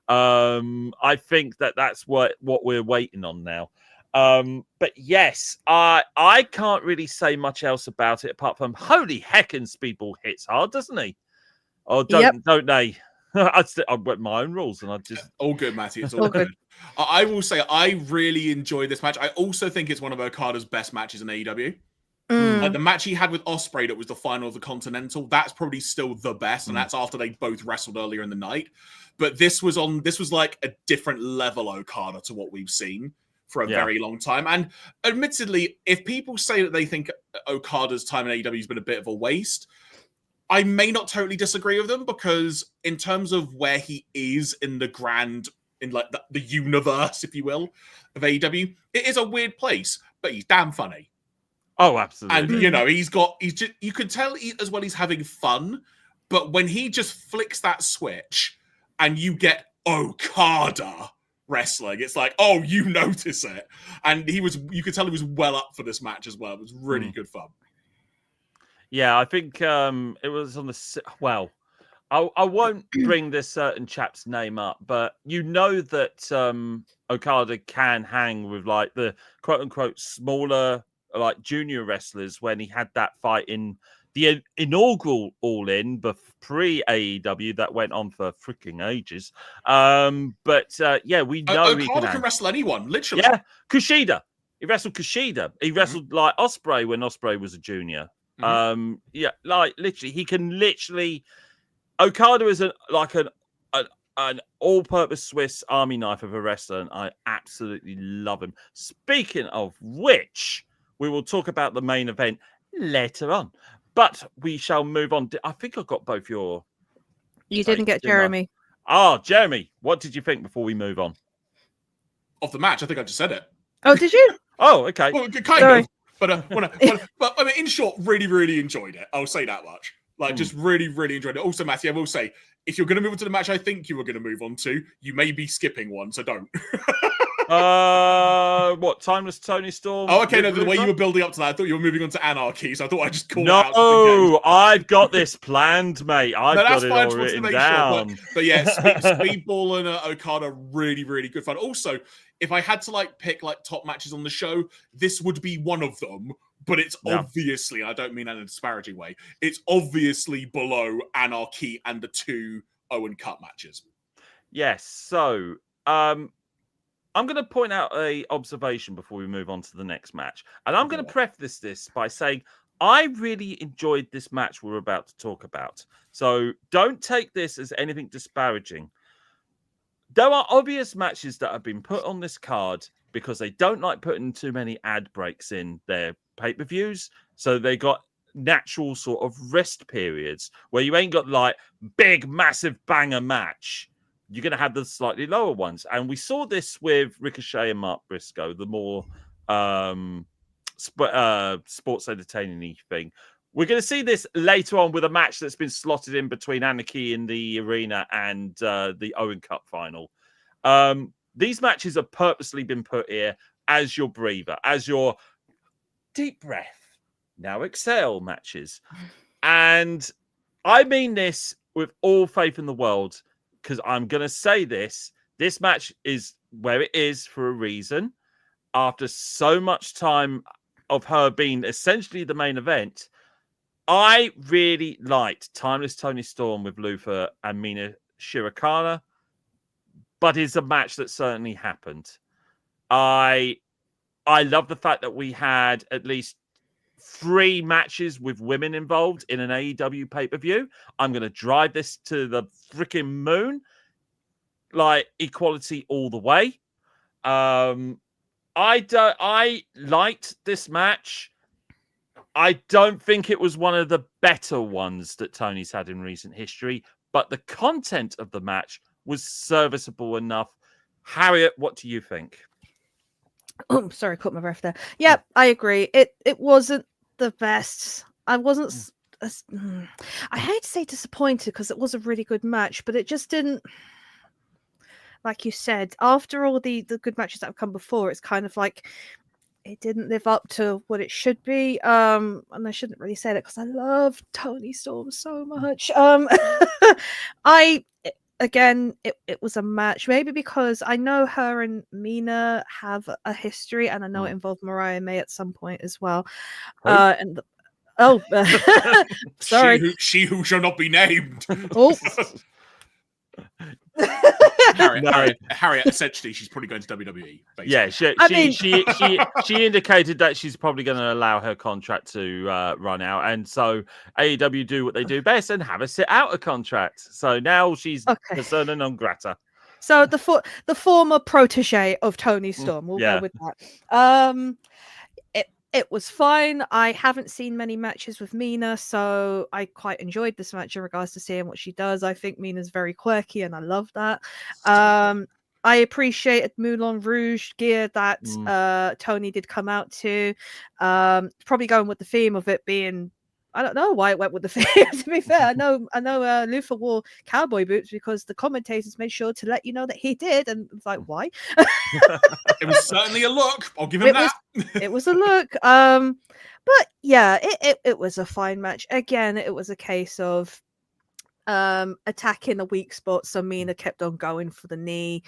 I think that's what we're waiting on now. But yes, I can't really say much else about it apart from holy heckin' Speedball hits hard, doesn't he? Or don't they? I went my own rules and I just all good, Matty. It's all good. I will say I really enjoyed this match. I also think it's one of Okada's best matches in AEW. The match he had with Ospreay that was the final of the Continental, that's probably still the best, and that's after they both wrestled earlier in the night. But this was like a different level Okada to what we've seen for a very long time. And admittedly, if people say that they think Okada's time in AEW has been a bit of a waste, I may not totally disagree with them, because in terms of where he is in the grand, in like the universe, if you will, of AEW, it is a weird place, but he's damn funny. Oh, absolutely. And, you can tell as well he's having fun, but when he just flicks that switch and you get Okada wrestling, it's like, oh, you notice it. And you could tell he was well up for this match as well. It was really good fun. Yeah, I think it was on the... Well, I won't bring this certain chap's name up, but you know that Okada can hang with like the quote-unquote smaller like junior wrestlers when he had that fight in the inaugural All-In, the pre-AEW that went on for freaking ages. Yeah, we know Okada can wrestle anyone, literally. Yeah, Kushida. He wrestled Kushida. He wrestled like Ospreay when Ospreay was a junior. Yeah, like literally, he can literally. Okada is an all-purpose Swiss Army knife of a wrestler, and I absolutely love him. Speaking of which, we will talk about the main event later on, but we shall move on. I think I got both your. You didn't get Jeremy. Jeremy, what did you think before we move on? Of the match, I think I just said it. Oh, did you? Oh, okay. Well, kind of. But I mean, in short, really, really enjoyed it. I'll say that much. Like, just really, really enjoyed it. Also, Matthew, I will say, if you're going to move on to the match I think you were going to move on to, you may be skipping one, so don't. What, Timeless Toni Storm? Oh, okay, no, the way you were building up to that, I thought you were moving on to Anarchy, so I thought I'd just call it out. No, I've got this planned, mate. I've got it all written down. Sure, but yeah, Speedball and Okada, really, really good fun. Also, if I had to like pick like top matches on the show, this would be one of them. But it's obviously, I don't mean that in a disparaging way, it's obviously below Anarchy and the 2 Owen Cup matches. Yes, so I'm going to point out a observation before we move on to the next match. And I'm going to preface this by saying I really enjoyed this match we're about to talk about. So don't take this as anything disparaging. There are obvious matches that have been put on this card because they don't like putting too many ad breaks in their pay-per-views. So they got natural sort of rest periods where you ain't got like big, massive banger match. You're going to have the slightly lower ones. And we saw this with Ricochet and Mark Briscoe, the more sports entertaining thing. We're going to see this later on with a match that's been slotted in between Anarchy in the Arena and the Owen Cup final. These matches have purposely been put here as your breather, as your deep breath, now exhale matches. And I mean this with all faith in the world, because I'm going to say this match is where it is for a reason. After so much time of her being essentially the main event, I really liked Timeless Toni Storm with Luther and Mina Shirakawa, but it's a match that certainly happened. I love the fact that we had at least 3 matches with women involved in an AEW pay-per-view. I'm going to drive this to the freaking moon. Like, equality all the way. I liked this match. I don't think it was one of the better ones that Tony's had in recent history, but the content of the match was serviceable enough. Harriet, what do you think? Oh, sorry, caught my breath there. Yeah, I agree. It wasn't the best. I wasn't. I hate to say disappointed because it was a really good match, but it just didn't. like you said, after all the good matches that have come before, it's kind of like it didn't live up to what it should be. And I shouldn't really say that because I love Toni Storm so much. It was a match, maybe because I know her and Mina have a history, and I know it involved Mariah May at some point as well. Sorry, she who shall not be named. Oh. Harriet, essentially, she's probably going to WWE. Basically. Yeah, she indicated that she's probably going to allow her contract to run out, and so AEW do what they do best and have her sit out a contract. So now she's persona non grata. So the former protege of Toni Storm, we'll go with that. It was fine. I haven't seen many matches with Mina, so I quite enjoyed this match in regards to seeing what she does. I think Mina's very quirky, and I love that. I appreciated Moulin Rouge gear that Toni did come out to. Probably going with the theme of it being, I don't know why it went with the theme. To be fair, I know Luther wore cowboy boots because the commentators made sure to let you know that he did, and it's like, why? It was certainly a look. I'll give him that. It was a look. But yeah, it was a fine match. Again, it was a case of attacking the weak spot. So Mina kept on going for the knee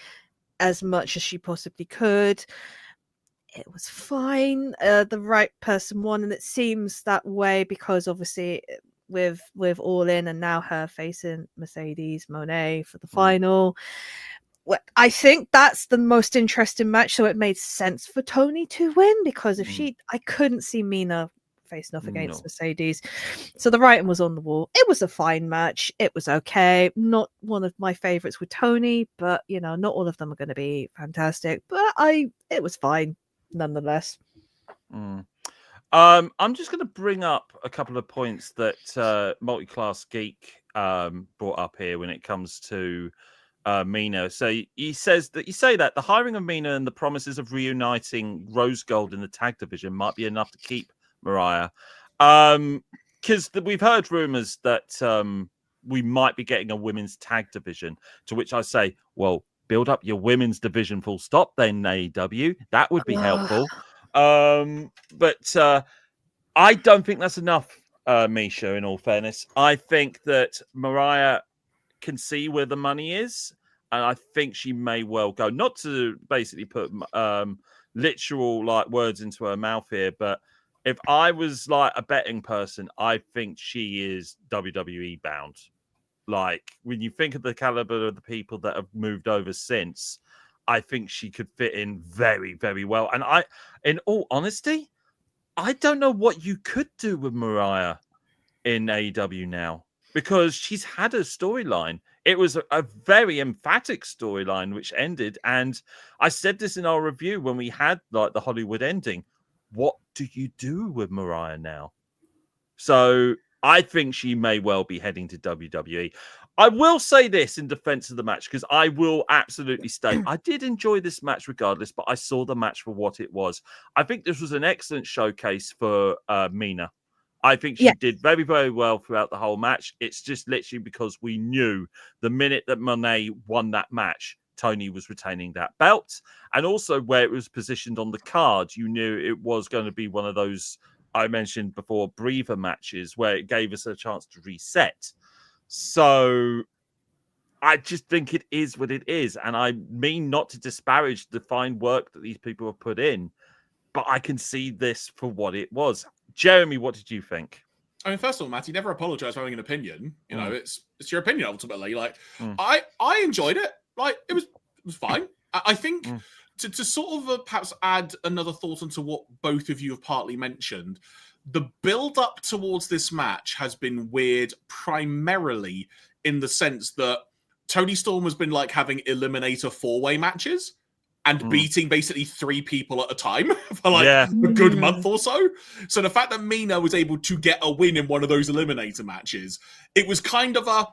as much as she possibly could. It was fine. The right person won, and it seems that way because obviously with All In and now her facing Mercedes Moné for the final. I think that's the most interesting match, so it made sense for Toni to win because if I couldn't see Mina facing off against Mercedes. So the writing was on the wall. It was a fine match. It was okay. Not one of my favorites with Toni, but not all of them are going to be fantastic. But it was fine nonetheless. I'm just going to bring up a couple of points that Multi-Class Geek brought up here when it comes to Mina. So he says that the hiring of Mina and the promises of reuniting Rose Gold in the tag division might be enough to keep Mariah. Because we've heard rumors that we might be getting a women's tag division, to which I say, well, build up your women's division full stop then, AEW. That would be helpful. But I don't think that's enough, Misha, in all fairness. I think that Mariah can see where the money is, and I think she may well go. Not to basically put literal words into her mouth here, but if I was a betting person, I think she is WWE bound. When you think of the caliber of the people that have moved over since, I think she could fit in very, very well. And in all honesty, I don't know what you could do with Mariah in AEW now, because she's had a storyline. It was a very emphatic storyline which ended. And I said this in our review when we had the Hollywood ending. What do you do with Mariah now? So I think she may well be heading to WWE. I will say this in defense of the match, because I will absolutely state I did enjoy this match regardless, but I saw the match for what it was. I think this was an excellent showcase for Mina. I think she did very, very well throughout the whole match. It's just literally because we knew the minute that Monet won that match, Toni was retaining that belt. And also where it was positioned on the card, you knew it was going to be one of those, I mentioned before, breather matches where it gave us a chance to reset. So I just think it is what it is. And I mean not to disparage the fine work that these people have put in, but I can see this for what it was. Jeremy, what did you think? I mean, first of all, Matt, you never apologize for having an opinion. You know, it's your opinion ultimately. I enjoyed it. It was fine. I think to sort of perhaps add another thought onto what both of you have partly mentioned, the build up towards this match has been weird, primarily in the sense that Toni Storm has been having eliminator 4-way matches and beating basically 3 people at a time for a good month or so. So the fact that Mina was able to get a win in one of those eliminator matches, it was kind of a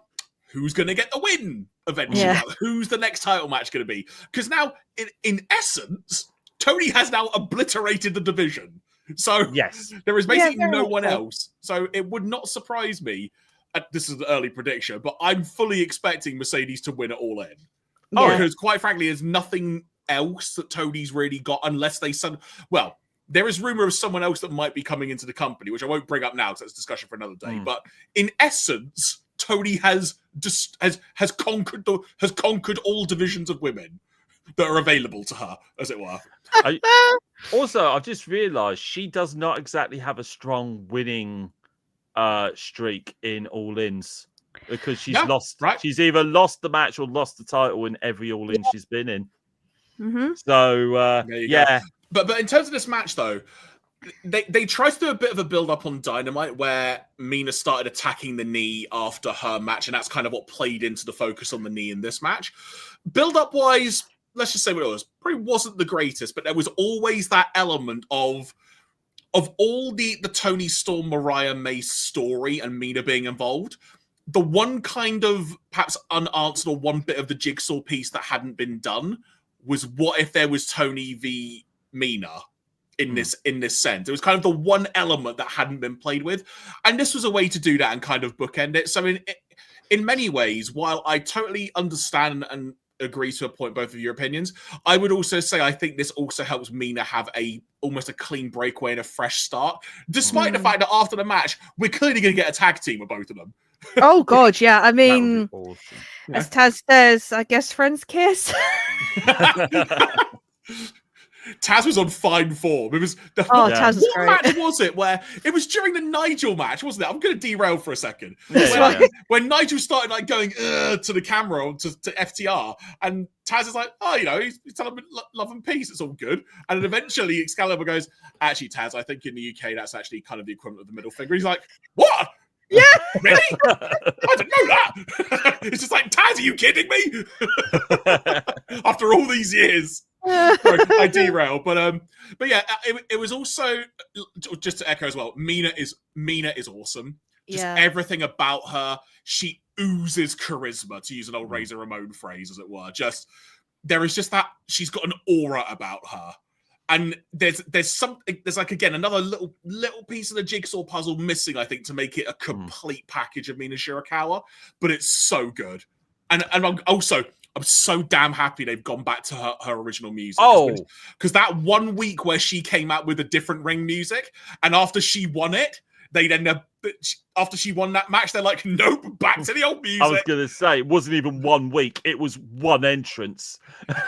who's going to get the win eventually? Yeah. Who's the next title match going to be? Because now, in essence, Toni has now obliterated the division. So there is basically no one else. So it would not surprise me. This is an early prediction, but I'm fully expecting Mercedes to win it All In. Because quite frankly, there's nothing else that Tony's really got unless they well, there is rumor of someone else that might be coming into the company, which I won't bring up now because that's a discussion for another day. But in essence, Toni has conquered all divisions of women that are available to her, as it were. Also, I've just realised she does not exactly have a strong winning streak in All Ins because she's lost. Right? She's either lost the match or lost the title in every All In she's been in. So go. But in terms of this match, though, they tried to do a bit of a build up on Dynamite where Mina started attacking the knee after her match, and that's kind of what played into the focus on the knee in this match. Build up wise, let's just say what it was. Probably wasn't the greatest, but there was always that element of all the Toni Storm, Mariah May story and Mina being involved. The one kind of perhaps unanswered or one bit of the jigsaw piece that hadn't been done was what if there was Toni v Mina in this sense. It was kind of the one element that hadn't been played with, and this was a way to do that and kind of bookend it. So in many ways, while I totally understand and agree to a point both of your opinions, I would also say I think this also helps Mina have almost a clean breakaway and a fresh start, despite the fact that after the match we're clearly going to get a tag team with both of them. Oh god, yeah. I mean, awesome. as Taz says, I guess friends kiss. Taz was on fine form. It was Taz was great. Match was it where it was during the Nigel match, wasn't it? I'm going to derail for a second. When Nigel started like going to the camera to FTR, and Taz is like, he's telling him love and peace. It's all good. And then eventually Excalibur goes, actually, Taz, I think in the UK that's actually kind of the equivalent of the middle finger. He's like, what? Yeah, really? I didn't know that. It's just like, Taz, are you kidding me? After all these years. Sorry, I derail, but yeah, it was also just to echo as well. Mina is awesome. Just everything about her, she oozes charisma, to use an old Razor Ramon phrase, as it were. Just there is just that she's got an aura about her, and there's like again another little piece of the jigsaw puzzle missing, I think, to make it a complete package of Mina Shirakawa. But it's so good, and I'm so damn happy they've gone back to her original music. Because that 1 week where she came out with a different ring music, and after she won it, after she won that match, they're like, nope, back to the old music. I was going to say, it wasn't even 1 week. It was one entrance.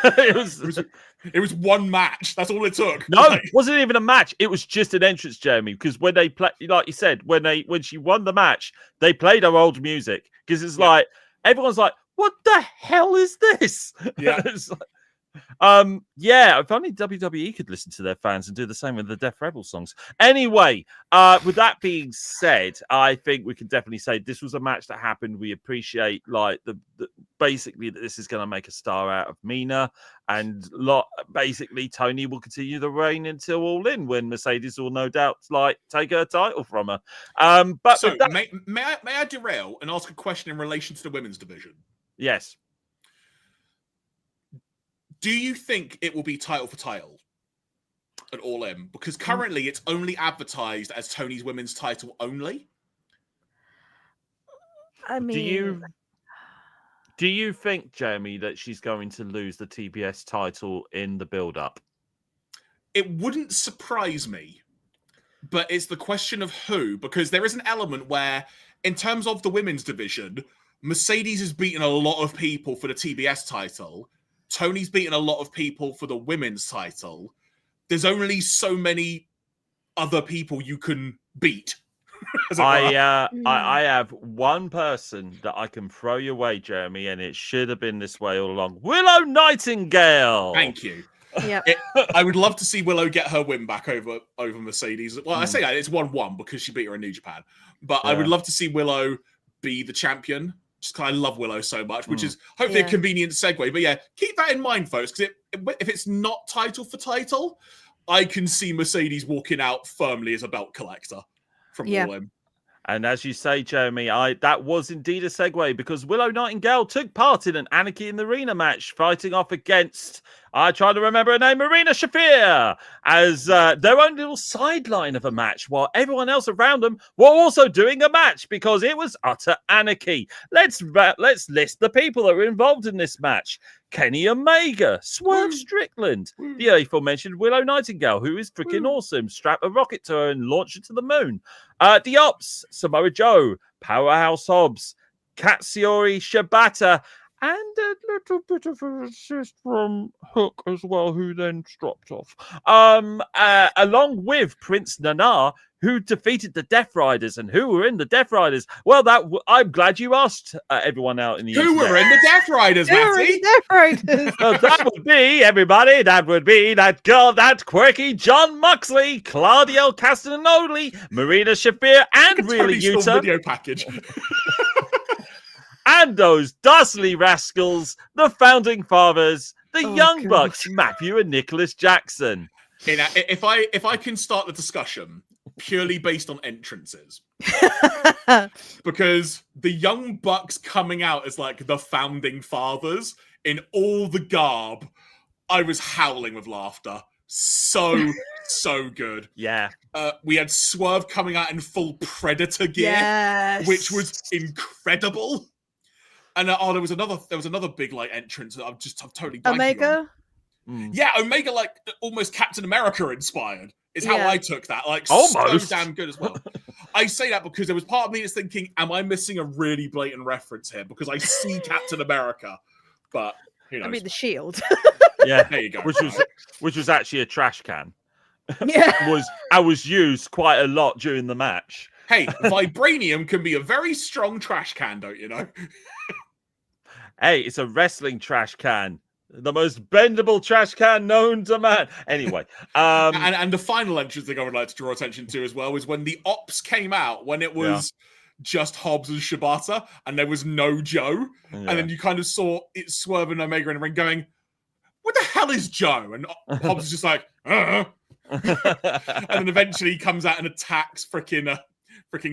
It was one match. That's all it took. No, it wasn't even a match. It was just an entrance, Jeremy. Because when they play, like you said, when she won the match, they played her old music. Because it's like, everyone's like, what the hell is this? Yeah. If only WWE could listen to their fans and do the same with the Death Rebel songs. Anyway, with that being said, I think we can definitely say this was a match that happened. We appreciate like the basically that this is going to make a star out of Mina, and basically Toni will continue the reign until All In, when Mercedes will no doubt like take her title from her. But so may I derail and ask a question in relation to the women's division? Yes. Do you think it will be title for title at All In? Because currently it's only advertised as Toni's women's title only. I mean, do you think, Jeremy, that she's going to lose the TBS title in the build-up? It wouldn't surprise me, but it's the question of who, because there is an element where, in terms of the women's division, Mercedes has beaten a lot of people for the TBS title. Toni's beaten a lot of people for the women's title. There's only so many other people you can beat. I have one person that I can throw your way, Jeremy, and it should have been this way all along. Willow Nightingale. Thank you. Yeah, I would love to see Willow get her win back over Mercedes. Well, I say that it's 1-1 because she beat her in New Japan, but I would love to see Willow be the champion. Just because I love Willow so much, which is hopefully a convenient segue. But yeah, keep that in mind, folks, because if it's not title for title, I can see Mercedes walking out firmly as a belt collector from All In. And as you say, Jeremy, that was indeed a segue, because Willow Nightingale took part in an Anarchy in the Arena match, fighting off against I try to remember her name, Marina Shafir, as their own little sideline of a match, while everyone else around them were also doing a match because it was utter anarchy. Let's list the people that were involved in this match. Kenny Omega, Swerve Strickland, the aforementioned Willow Nightingale, who is freaking awesome, strap a rocket to her and launch it to the moon. The Ops, Samoa Joe, Powerhouse Hobbs, Katsuyori Shibata, and a little bit of an assist from Hook as well, who then dropped off. Along with Prince Nana, who defeated the Death Riders. And who were in the Death Riders? Well, I'm glad you asked everyone out in the Who internet. were in the Death Riders, Matty? Death Riders. That would be, everybody, that would be that girl, that quirky John Moxley, Claudio Castagnoli, Marina Shafir, and really Tony Storm Yuta. video package. And those dastardly rascals, the Founding Fathers, the Young God. Bucks, Matthew and Nicholas Jackson. If I can start the discussion purely based on entrances, because the Young Bucks coming out as like the Founding Fathers in all the garb, I was howling with laughter. So good. Yeah. We had Swerve coming out in full Predator gear, which was incredible. And there was another big like entrance that I'm totally blanking on. Omega. Yeah, Omega, like almost Captain America inspired is how I took that. Like Almost. so damn good as well. I say that because there was part of me that's thinking, am I missing a really blatant reference here? Because I see Captain America, but who knows? I mean, the Shield. Yeah. There you go. Which was actually a trash can. Yeah. I was used quite a lot during the match. Hey, vibranium can be a very strong trash can, don't you know? Hey, it's a wrestling trash can. The most bendable trash can known to man. Anyway. And the final entrance thing I would like to draw attention to as well is when the Ops came out, when it was just Hobbs and Shibata, and there was no Joe. Yeah. And then you kind of saw it Swerve and Omega in the ring going, what the hell is Joe? And Hobbs is just like, and then eventually he comes out and attacks freaking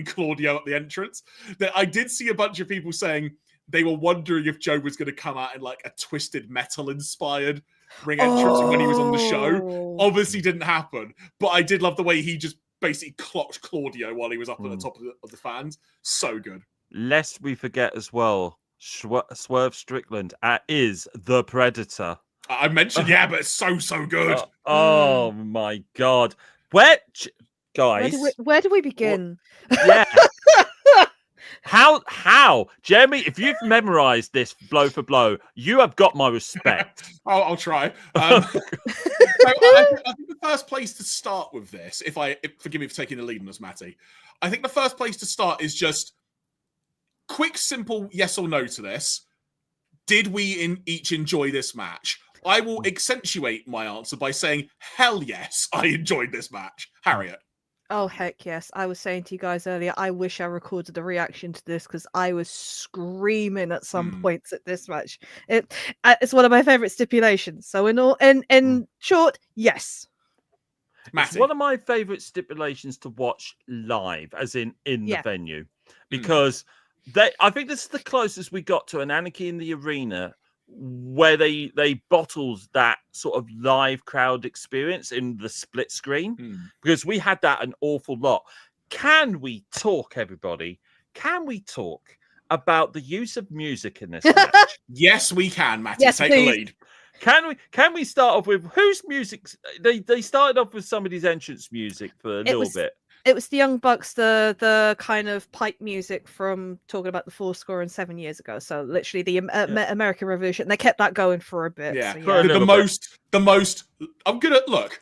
Claudio at the entrance. That I did see a bunch of people saying they were wondering if Joe was going to come out in like a Twisted Metal inspired ring entrance when he was on the show. Obviously didn't happen, but I did love the way he just basically clocked Claudio while he was up at the top of the fans. So good. Lest we forget as well, Swerve Strickland is the Predator. I mentioned, but it's so good. Oh my God. Guys? Where do we begin? Yeah. How? Jeremy, if you've memorized this blow for blow, you have got my respect. I'll try. I think the first place to start with this, forgive me for taking the lead on this, Matty, I think the first place to start is just quick, simple yes or no to this. Did we each enjoy this match? I will accentuate my answer by saying, hell yes, I enjoyed this match. Harriet. Oh, heck yes. I was saying to you guys earlier, I wish I recorded a reaction to this because I was screaming at some points at this match. It's one of my favorite stipulations. So in short, yes. Matty. It's one of my favorite stipulations to watch live, as in the venue, because I think this is the closest we got to an Anarchy in the Arena where they bottled that sort of live crowd experience in the split screen, because we had that an awful lot. Can we talk, everybody? Can we talk about the use of music in this match? Yes, we can, Matty. Yes, take please. the lead. Can we start off with whose music? They started off with somebody's entrance music for a little bit. It was the Young Bucks, the kind of pipe music from talking about the 4 and 7 years ago. So literally the American Revolution. They kept that going for a bit. Yeah, so, the most. I'm gonna look.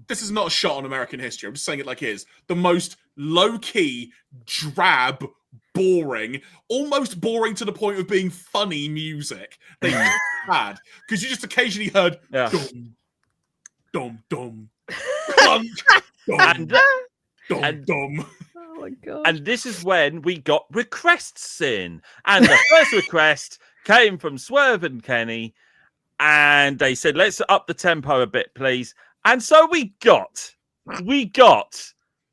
This is not a shot on American history. I'm just saying it like it is. The most low key, drab, boring, almost boring to the point of being funny music they had, because you just occasionally heard dum dum dum clunk, dum. Dum. Oh my God. And this is when we got requests in. And the first request came from Swerve and Kenny. And they said, let's up the tempo a bit, please. And so we got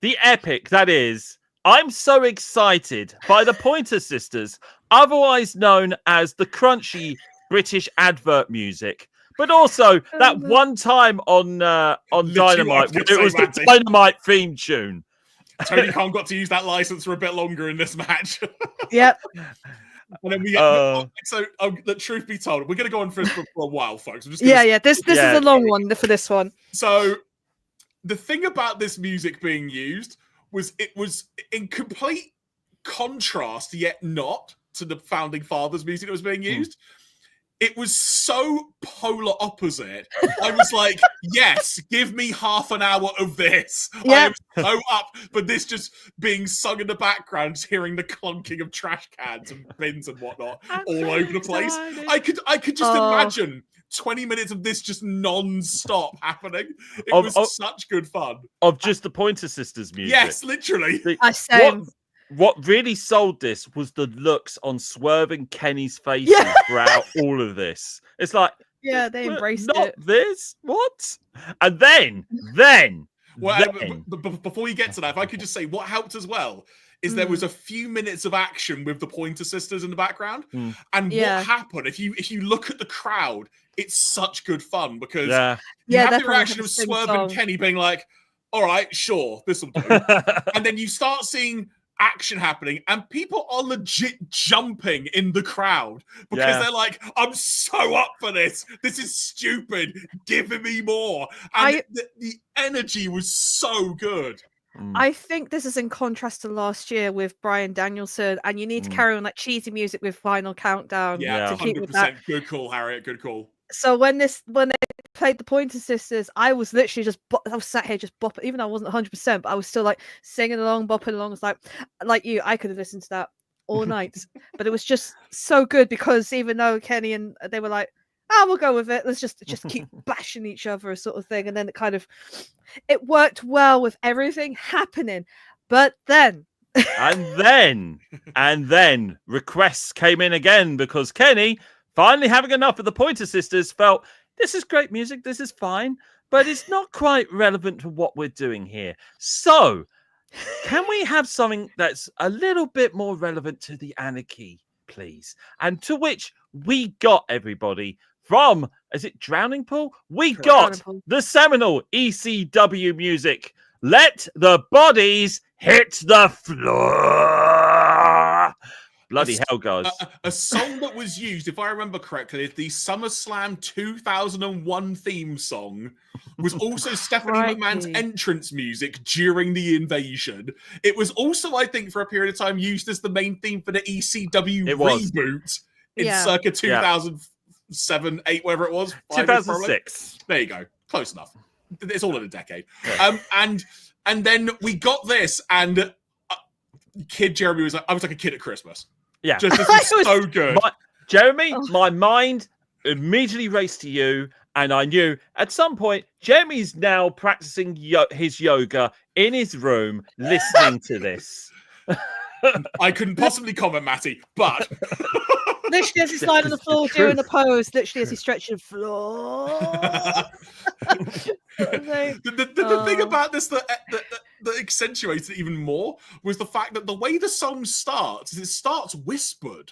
the epic that is, I'm so excited by the Pointer Sisters, otherwise known as the crunchy British advert music, But also that one time on Dynamite, it was the Dynamite theme tune. Tony Khan got to use that license for a bit longer in this match. Yep. And then the truth be told, we're going to go on for a while, folks. This is a long one for this one. So the thing about this music being used was it was in complete contrast, yet not, to the Founding Fathers music that was being used. It was so polar opposite. I was like, yes, give me half an hour of this. Yep. I am so up for this just being sung in the background, just hearing the clunking of trash cans and bins and whatnot all over the place. I could just imagine 20 minutes of this just non-stop happening. It was such good fun. Of just the Pointer Sisters music. Yes, literally. What really sold this was the looks on Swerve and Kenny's faces throughout all of this. It's like, they embraced not it. This? What? And then. Before you get to that, if I could just say what helped as well is there was a few minutes of action with the Pointer Sisters in the background. And what happened, if you look at the crowd, it's such good fun because you have the reaction of Swerve and Kenny being like, all right, sure, this will do. And then you start seeing action happening and people are legit jumping in the crowd because they're like, I'm so up for this. This is stupid. Give me more. And the energy was so good. I think this is in contrast to last year with Bryan Danielson, and you need to carry on like cheesy music with Final Countdown. Yeah, 100%. Good call, Harriet. Good call. So when they played the Pointer Sisters, I was literally I was sat here just bopping, even though I wasn't 100%, but I was still like singing along, bopping along. It's like you, I could have listened to that all night, but it was just so good because even though Kenny and they were like, we'll go with it. Let's just keep bashing each other, sort of thing. And then it worked well with everything happening. But then, and then requests came in again because Kenny, finally having enough of the Pointer Sisters, felt this is great music. This is fine, but it's not quite relevant to what we're doing here. So, can we have something that's a little bit more relevant to the Anarchy, please? And to which we got everybody. From, is it Drowning Pool? We got the seminal ECW music. Let the bodies hit the floor. Bloody hell, guys. A song that was used, if I remember correctly, the SummerSlam 2001 theme song was also Stephanie McMahon's entrance music during the invasion. It was also, I think, for a period of time used as the main theme for the ECW reboot in circa 2007, 8, whatever it was. 2006. There you go. Close enough. It's all in a decade. And then we got this, and Kid Jeremy was like, I was like a kid at Christmas. Yeah. Just, this is so good. Jeremy, my mind immediately raced to you, and I knew at some point, Jeremy's now practicing his yoga in his room, listening to this. I couldn't possibly comment, Matty, but... Literally as he's lying on the floor doing the pose, literally as he's stretching the floor. The thing about this that accentuates it even more was the fact that the way the song starts is it starts whispered.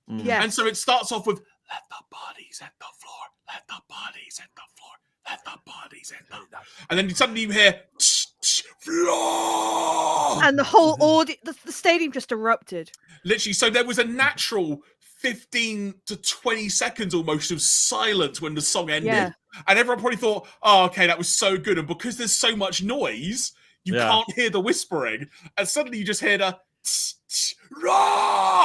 Yeah. And so it starts off with, let the bodies hit the floor, let the bodies hit the floor, let the bodies hit the floor. And then suddenly you hear, floor! And the whole audience, the stadium just erupted. Literally, so there was a natural 15 to 20 seconds almost of silence when the song ended. Yeah. And everyone probably thought, oh, okay, that was so good. And because there's so much noise, you can't hear the whispering. And suddenly you just hear the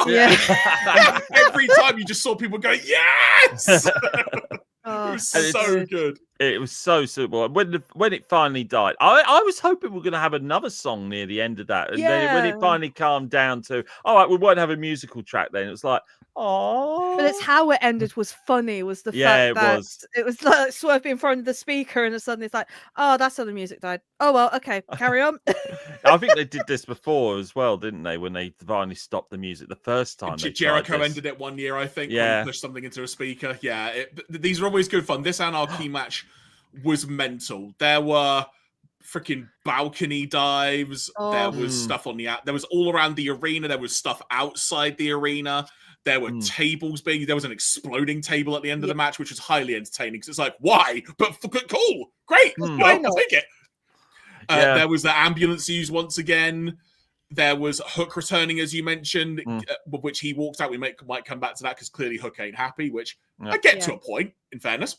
yeah. Every time you just saw people go, yes! It was so good. It was so simple. When it finally died, I was hoping we were going to have another song near the end of that. And then when it finally calmed down to, all right, we won't have a musical track then. It was like, oh. But it's how it ended was funny, was the fact that it was like Swerve in front of the speaker and suddenly it's like, oh, that's how the music died. Oh, well, okay, carry on. I think they did this before as well, didn't they? When they finally stopped the music the first time. Jericho ended it one year, I think, when he pushed something into a speaker. Yeah, these are always good fun. This Anarchy match was mental. There were freaking balcony dives. There was stuff on the there was all around the arena. There was stuff outside the arena. There were tables being. There was an exploding table at the end of the match, which was highly entertaining. Because it's like, why? But cool, great. Why not? Take it. There was the ambulance used once again. There was Hook returning, as you mentioned, which he walked out. We might come back to that because clearly Hook ain't happy, which I get to a point, in fairness.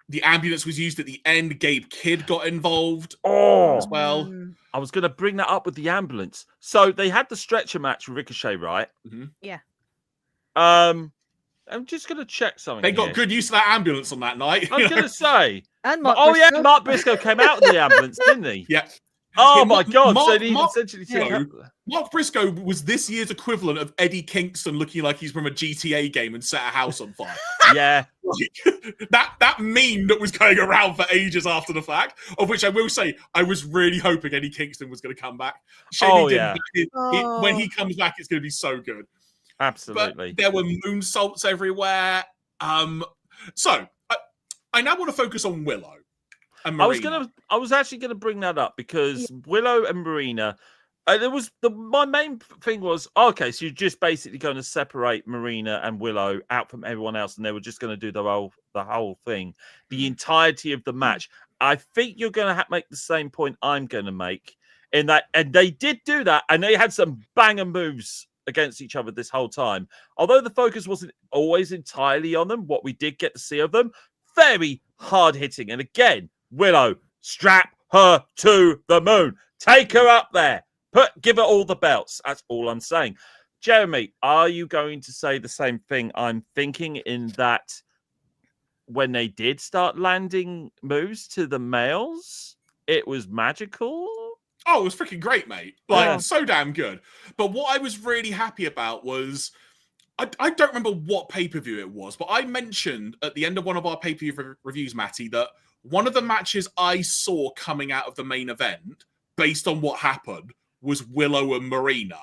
The ambulance was used at the end. Gabe Kidd got involved as well. I was going to bring that up with the ambulance. So they had the stretcher match with Ricochet, right? Yeah. I'm just going to check something. They got good use of that ambulance on that night. I was going to say. And Mark Briscoe. Mark Briscoe came out in the ambulance, didn't he? Yeah. Oh my God! So he essentially Mark Briscoe was this year's equivalent of Eddie Kingston looking like he's from a GTA game and set a house on fire. Yeah, that meme that was going around for ages after the fact, of which I will say I was really hoping Eddie Kingston was going to come back. Shame he didn't. When he comes back, it's going to be so good. Absolutely. But there were moonsaults everywhere. So I now want to focus on Willow. I was actually gonna bring that up because Willow and Marina. My main thing was okay. So you're just basically going to separate Marina and Willow out from everyone else, and they were just going to do the whole thing, the entirety of the match. I think you're going to make the same point I'm going to make in that, and they did do that, and they had some banger moves against each other this whole time. Although the focus wasn't always entirely on them, what we did get to see of them, very hard hitting, and again. Willow, strap her to the moon. Take her up there. Give her all the belts. That's all I'm saying. Jeremy, are you going to say the same thing I'm thinking in that when they did start landing moves to the males, it was magical? Oh, it was freaking great, mate. So damn good. But what I was really happy about was I don't remember what pay-per-view it was, but I mentioned at the end of one of our pay-per-view reviews, Matty, that one of the matches I saw coming out of the main event, based on what happened, was Willow and Marina.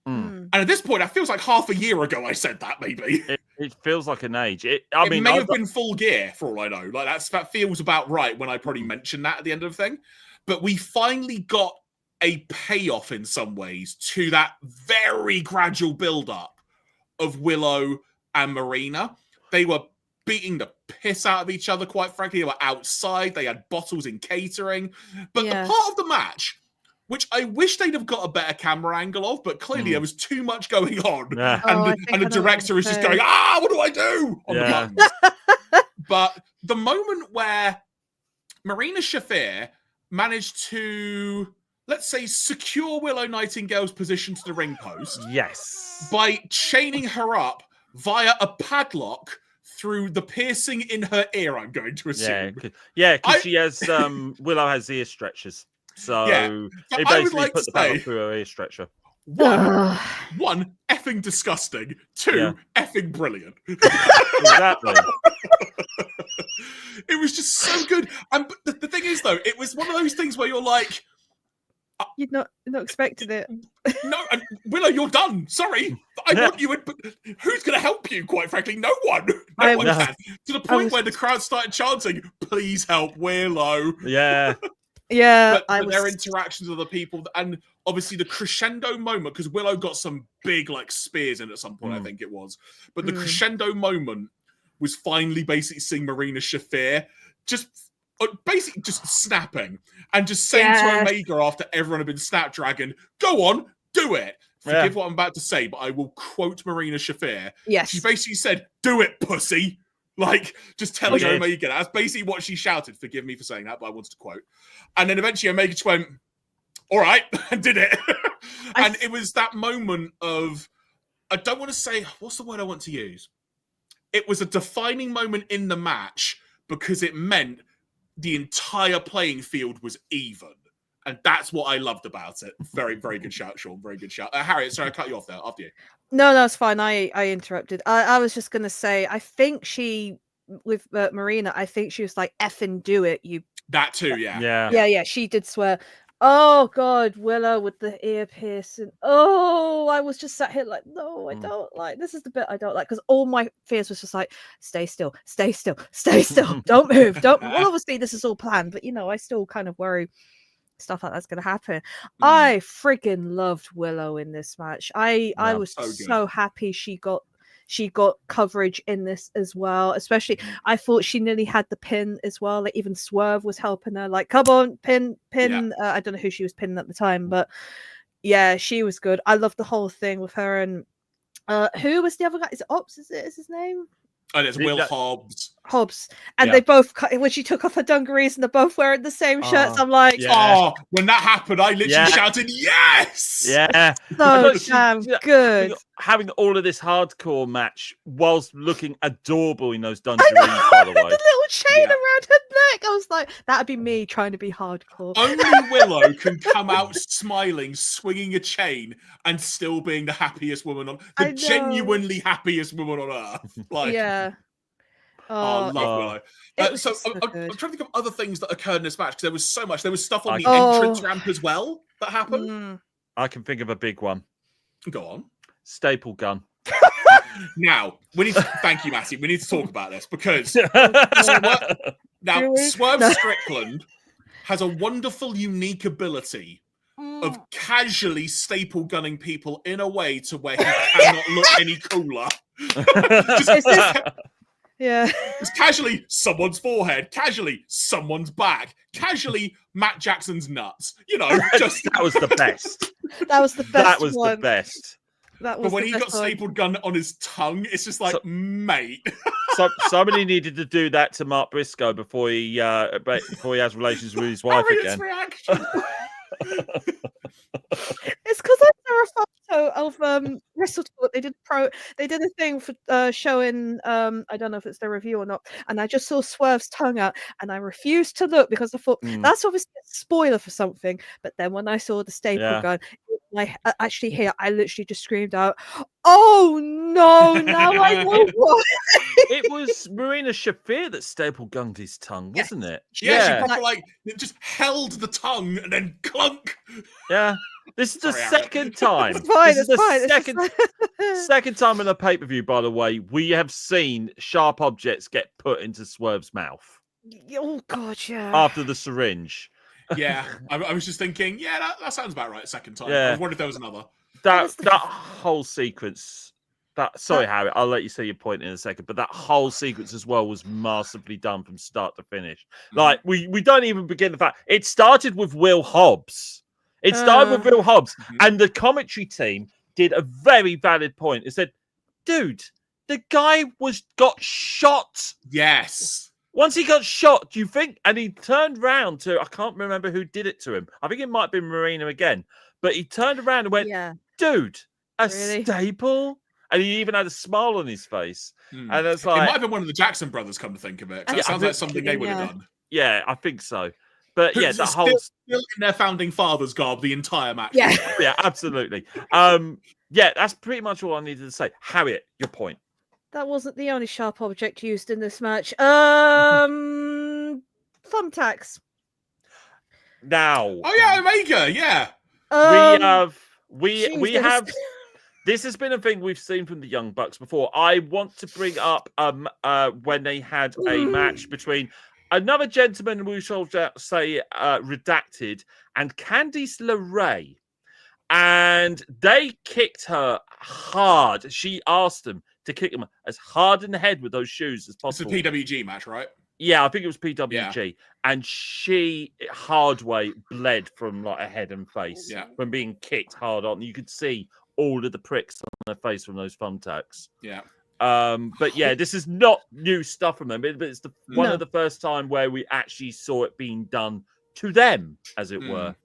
And at this point, that feels like half a year ago I said that, maybe. It feels like an age. It may have been Full Gear, for all I know. That feels about right when I probably mentioned that at the end of the thing. But we finally got a payoff in some ways to that very gradual build-up of Willow and Marina. They were beating the piss out of each other, quite frankly. They were outside. They had bottles in catering. But the part of the match, which I wish they'd have got a better camera angle of, but clearly there was too much going on. Yeah. And the director is just going, what do I do? On the buttons. But the moment where Marina Shafir managed to, let's say, secure Willow Nightingale's position to the ring post. Yes. By chaining her up via a padlock through the piercing in her ear, I'm going to assume. Because she has Willow has ear stretchers, so they basically put the padlock through her ear stretcher. One, effing disgusting. Two, effing brilliant. Exactly. It was just so good. And the thing is, though, it was one of those things where you're like, you'd not expected it. No, Willow, you're done. Sorry. I want you in, but who's going to help you, quite frankly? No one. No one can. To the point where the crowd started chanting, please help Willow. Yeah. Yeah. But their interactions with the people, and obviously the crescendo moment, because Willow got some big, spears in at some point, I think it was. But the crescendo moment was finally basically seeing Marina Shafir basically just snapping and just saying to Omega after everyone had been Snapdragon, go on, do it. Forgive what I'm about to say, but I will quote Marina Shafir. Yes. She basically said, do it, pussy. Just telling Omega. That's basically what she shouted. Forgive me for saying that, but I wanted to quote. And then eventually Omega just went, all right, and did it. And it was that moment of, I don't want to say, what's the word I want to use? It was a defining moment in the match because it meant the entire playing field was even. And that's what I loved about it. Very, very good shout, Sean. Very good shout. Harriet, sorry, I cut you off there. After you. No, it's fine. I interrupted. I was just going to say, I think with Marina, I think she was like, effing do it, you. That too, yeah. Yeah, she did swear. Oh God, Willow with the ear piercing. Oh, I was just sat here like, no, I don't like. This is the bit I don't like because all my fears was just like, stay still, stay still, stay still, don't move, don't. Well, obviously this is all planned, but I still kind of worry stuff like that's going to happen. I friggin' loved Willow in this match. I was so happy she got coverage in this as well. Especially, I thought she nearly had the pin as well. Like even Swerve was helping her. Like, come on, pin. Yeah. I don't know who she was pinning at the time, but yeah, she was good. I loved the whole thing with her and who was the other guy? Is it Ops? Is his name? Oh, it's Will Hobbs. And they both, when she took off her dungarees and they're both wearing the same shirts, I'm like, when that happened, I literally shouted, yes! Yeah. So damn good. Having all of this hardcore match whilst looking adorable in those dungarees, by the way. The little chain around her neck. I was like, that'd be me trying to be hardcore. Only Willow can come out smiling, swinging a chain, and still being the happiest woman on the genuinely happiest woman on earth. Like, yeah. I love Willow. I'm trying to think of other things that occurred in this match because there was so much. There was stuff on the entrance ramp as well that happened. I can think of a big one. Go on. Staple gun. Now, thank you, Matty. We need to talk about this because Swerve Strickland has a wonderful, unique ability of casually staple gunning people in a way to where he cannot look any cooler. Just casually someone's forehead, casually someone's back, casually Matt Jackson's nuts. That was the best. That was the best. That was the best. But when he got stapled gun on his tongue, it's just like, mate. Somebody needed to do that to Mark Briscoe before he has relations with his wife again. Reaction. It's because I saw a photo of Wrestle Talk. They did a thing for showing I don't know if it's their review or not, and I just saw Swerve's tongue out, and I refused to look because I thought that's obviously a spoiler for something. But then when I saw the staple gun, I literally just screamed out, "Oh no! Now I know why." It was Marina Shafir that staple gunned his tongue, wasn't it? She probably just held the tongue and then clunk. Yeah. This is the second time. It's fine. This is the second time in a pay-per-view, by the way, we have seen sharp objects get put into Swerve's mouth. Oh God, yeah. After the syringe. Yeah, I was just thinking, that sounds about right. Second time. Yeah. I wondered if there was another. That whole sequence. Sorry, Harriet, I'll let you say your point in a second, but that whole sequence as well was masterfully done from start to finish. Like, we don't even begin the fact. It started with Will Hobbs. And the commentary team did a very valid point. It said, dude, the guy got shot. Yes. Once he got shot, do you think? And he turned around to, I can't remember who did it to him. I think it might have been Marina again. But he turned around and went, dude, staple? And he even had a smile on his face. And it's like, it might have been one of the Jackson brothers, come to think of it. That sounds like something they would have done. Yeah, I think so. But the whole still in their founding fathers' garb the entire match. Yeah, absolutely. That's pretty much all I needed to say. Harriet, your point. That wasn't the only sharp object used in this match. Thumbtacks. Now. Oh yeah, Omega. Yeah. We have. This has been a thing we've seen from the Young Bucks before. I want to bring up when they had a match between another gentleman we shall say redacted and Candice LeRae. And they kicked her hard. She asked them to kick him as hard in the head with those shoes as possible. It's a PWG match, right? Yeah, I think it was PWG. Yeah. And she, hard way, bled from like her head and face from being kicked hard on. You could see all of the pricks on her face from those thumbtacks. Yeah. But yeah, this is not new stuff from them, but it's one of the first time where we actually saw it being done to them, as it were.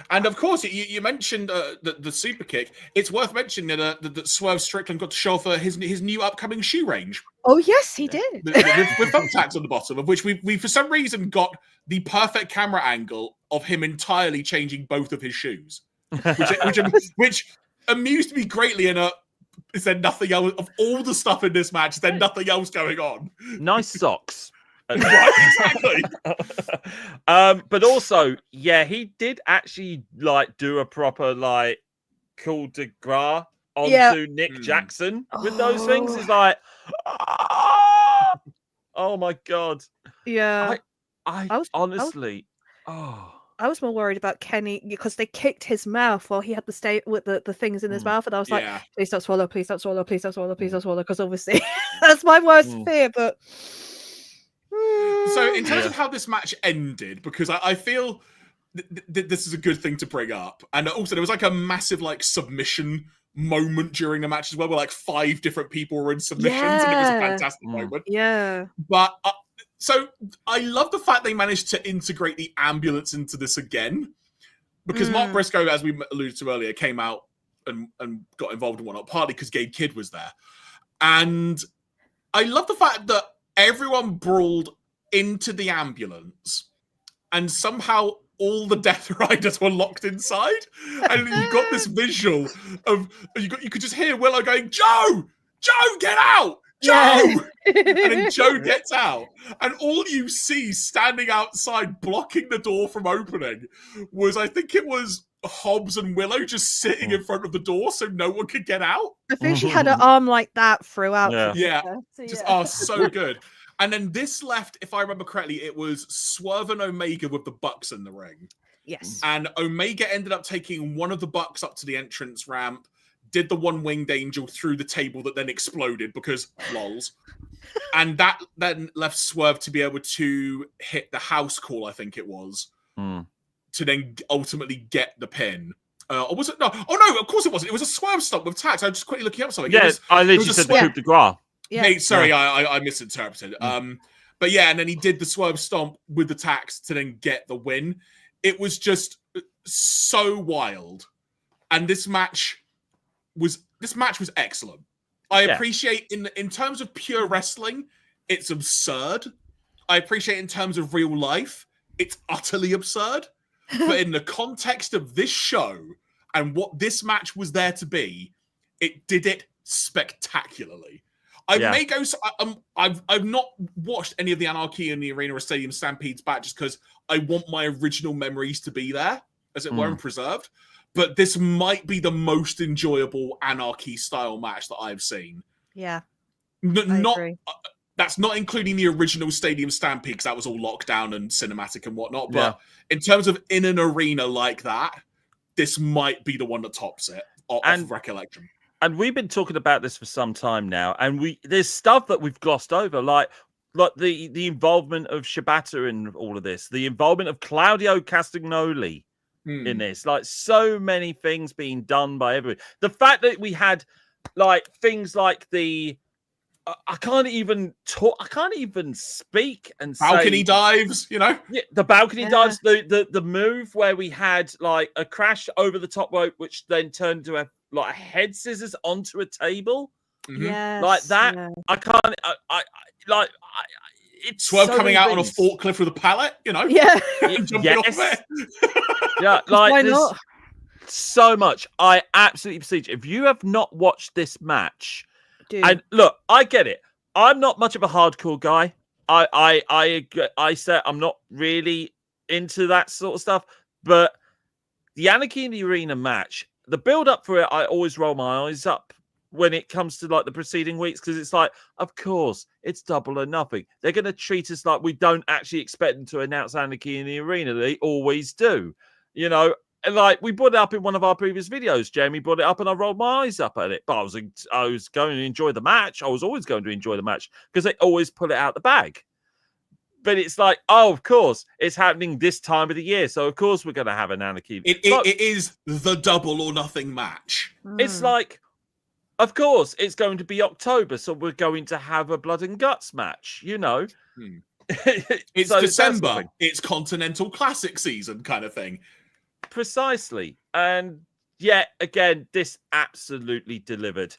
And of course, you mentioned the super kick. It's worth mentioning that Swerve Strickland got to show off his new upcoming shoe range. Oh yes, he did. with thumbtacks on the bottom, of which we for some reason got the perfect camera angle of him entirely changing both of his shoes, which amused me greatly. Is there nothing else of all the stuff in this match? Is there nothing else going on? Nice socks. Right, exactly. But also, yeah, he did actually like do a proper like coup de grace onto Nick Jackson with those things. He's like, oh my god. Yeah. I I was honestly, I was more worried about Kenny because they kicked his mouth while he had the state with the things in his mouth, and I was like, Yeah. please don't swallow, please don't swallow, please don't swallow, please don't swallow, because obviously that's my worst fear. But so in terms of how this match ended, because I feel this is a good thing to bring up, and also there was like a massive like submission moment during the match as well, where like 5 different people were in submissions, and it was a fantastic moment. Yeah. But so I love the fact they managed to integrate the ambulance into this again, because Mark Briscoe, as we alluded to earlier, came out and got involved and whatnot, partly because Gabe Kidd was there. And I love the fact that everyone brawled into the ambulance and somehow all the Death Riders were locked inside. And you got this visual of, you could just hear Willow going, Joe, get out! Joe! Yeah. And then Joe gets out, and all you see standing outside blocking the door from opening was, I think it was Hobbs and Willow just sitting in front of the door so no one could get out. I think she had her arm like that throughout. Yeah. So good. And then this left, if I remember correctly, it was Swerve and Omega with the Bucks in the ring. Yes. And Omega ended up taking one of the Bucks up to the entrance ramp, did the one winged angel through the table that then exploded because lols. And that then left Swerve to be able to hit the house call, I think it was, to then ultimately get the pin. Or was it? No. Oh, no, of course it wasn't. It was a Swerve stomp with tax. I was just quickly looking up something. Yeah, I literally said the coup de grace. Yeah. Mate, sorry, I misinterpreted. But yeah, and then he did the Swerve stomp with the tax to then get the win. It was just so wild. And this match was excellent. I appreciate in terms of pure wrestling, it's absurd. I appreciate in terms of real life, it's utterly absurd. But in the context of this show and what this match was there to be, it did it spectacularly. May go. I've not watched any of the Anarchy in the Arena or Stadium Stampedes back just because I want my original memories to be there, as it were, and preserved. But this might be the most enjoyable Anarchy style match that I've seen. Yeah, that's not including the original Stadium Stampede because that was all lockdown and cinematic and whatnot. But in terms of in an arena like that, this might be the one that tops it off recollection. And we've been talking about this for some time now, and there's stuff that we've glossed over, like the involvement of Shibata in all of this, the involvement of Claudio Castagnoli in this, like so many things being done by everybody. The fact that we had like things like the I can't even talk. I can't even speak and balcony dives. You know, the balcony dives. The move where we had like a crash over the top rope, which then turned to a head scissors onto a table. Yeah, like that. Yeah. I can't. It's Swerve coming out on a forklift with a pallet. You know. Yeah. Jumping off there. Yeah. Like why not? So much. I absolutely beseech. If you have not watched this match. Dude. And look, I get it. I'm not much of a hardcore guy. I say I'm not really into that sort of stuff. But the Anarchy in the Arena match, the build up for it, I always roll my eyes up when it comes to like the preceding weeks because it's like, of course, it's Double or Nothing. They're going to treat us like we don't actually expect them to announce Anarchy in the Arena. They always do, you know. Like we brought it up in one of our previous videos. Jamie brought it up and I rolled my eyes up at it. But I was going to enjoy the match. I was always going to enjoy the match because they always pull it out the bag. But it's like, oh, of course, it's happening this time of the year. So, of course, we're going to have an Anarchy. It is the Double or Nothing match. It's like, of course, it's going to be October. So we're going to have a Blood and Guts match, you know. It's so December. It's Continental Classic season kind of thing. Precisely. And yet again, this absolutely delivered.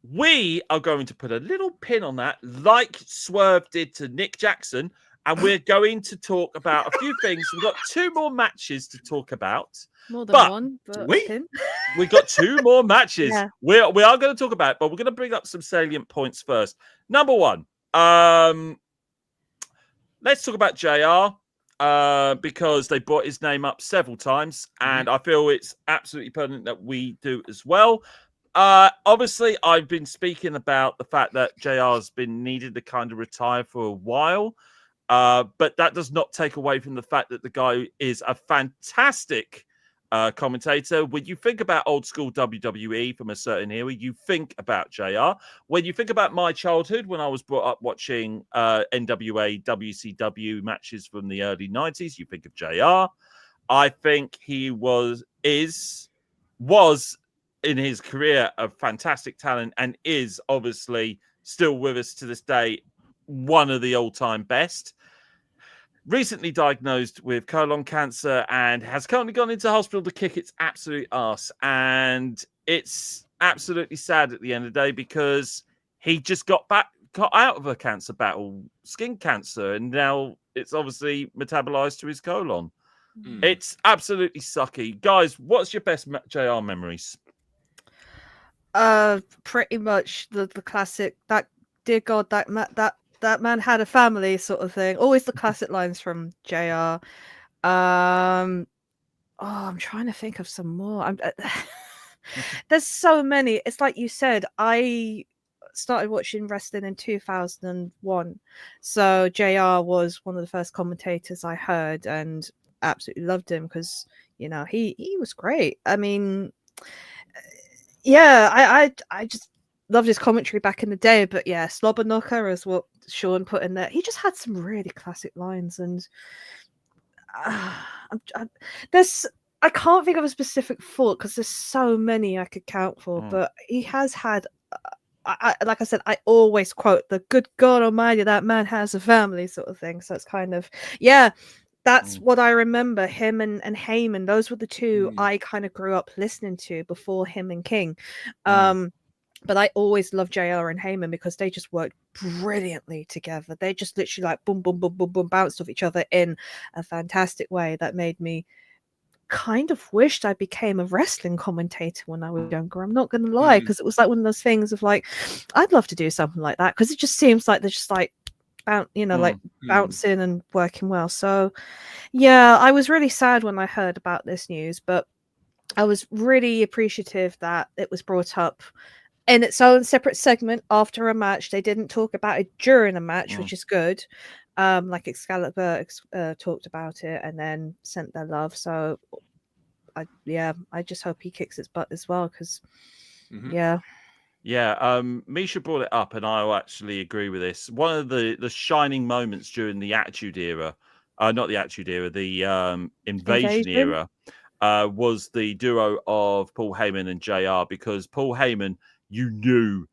We are going to put a little pin on that, like Swerve did to Nick Jackson, and we're going to talk about a few things. We've got 2 more matches to talk about. More than one, but we've got 2 more matches. Yeah. We are going to talk about it, but we're going to bring up some salient points first. Number 1, let's talk about JR because they brought his name up several times, and I feel it's absolutely pertinent that we do as well. Obviously, I've been speaking about the fact that JR has been needed to kind of retire for a while, but that does not take away from the fact that the guy is a fantastic commentator. When you think about old school WWE from a certain era, you think about JR. When you think about my childhood, when I was brought up watching NWA, WCW matches from the early 90s, you think of JR. I think he was in his career a fantastic talent and is obviously still with us to this day, one of the all-time best. Recently diagnosed with colon cancer and has currently gone into hospital to kick its absolute ass. And it's absolutely sad at the end of the day because he just got out of a cancer battle, skin cancer, and now it's obviously metabolized to his colon. It's absolutely sucky. Guys, what's your best JR memories? Pretty much the classic, that dear God, that man had a family sort of thing. Always the classic lines from JR. I'm trying to think of some more. There's so many. It's like you said, I started watching wrestling in 2001. So JR was one of the first commentators I heard and absolutely loved him because, you know, he was great. I mean, yeah, I just loved his commentary back in the day, but yeah, Slobber Knocker is what Sean put in there. He just had some really classic lines, and I can't think of a specific fault because there's so many I could count for, but he has had. Like I said, I always quote the "Good God Almighty, that man has a family" sort of thing. So it's kind of that's what I remember. Him and Heyman, those were the two I kind of grew up listening to before him and King. But I always loved JR and Heyman because they just worked brilliantly together. They just literally like boom, boom, boom, boom, boom, bounced off each other in a fantastic way that made me kind of wished I became a wrestling commentator when I was younger. I'm not going to lie, because it was like one of those things of like, I'd love to do something like that because it just seems like they're just like, bouncing and working well. So yeah, I was really sad when I heard about this news, but I was really appreciative that it was brought up in its own separate segment after a match. They didn't talk about it during a match, which is good. Like Excalibur talked about it and then sent their love. So I just hope he kicks its butt as well because Misha brought it up, and I actually agree with this. One of the shining moments during the Attitude Era, not the Attitude Era, the Invasion Era, was the duo of Paul Heyman and JR, because Paul Heyman, you knew,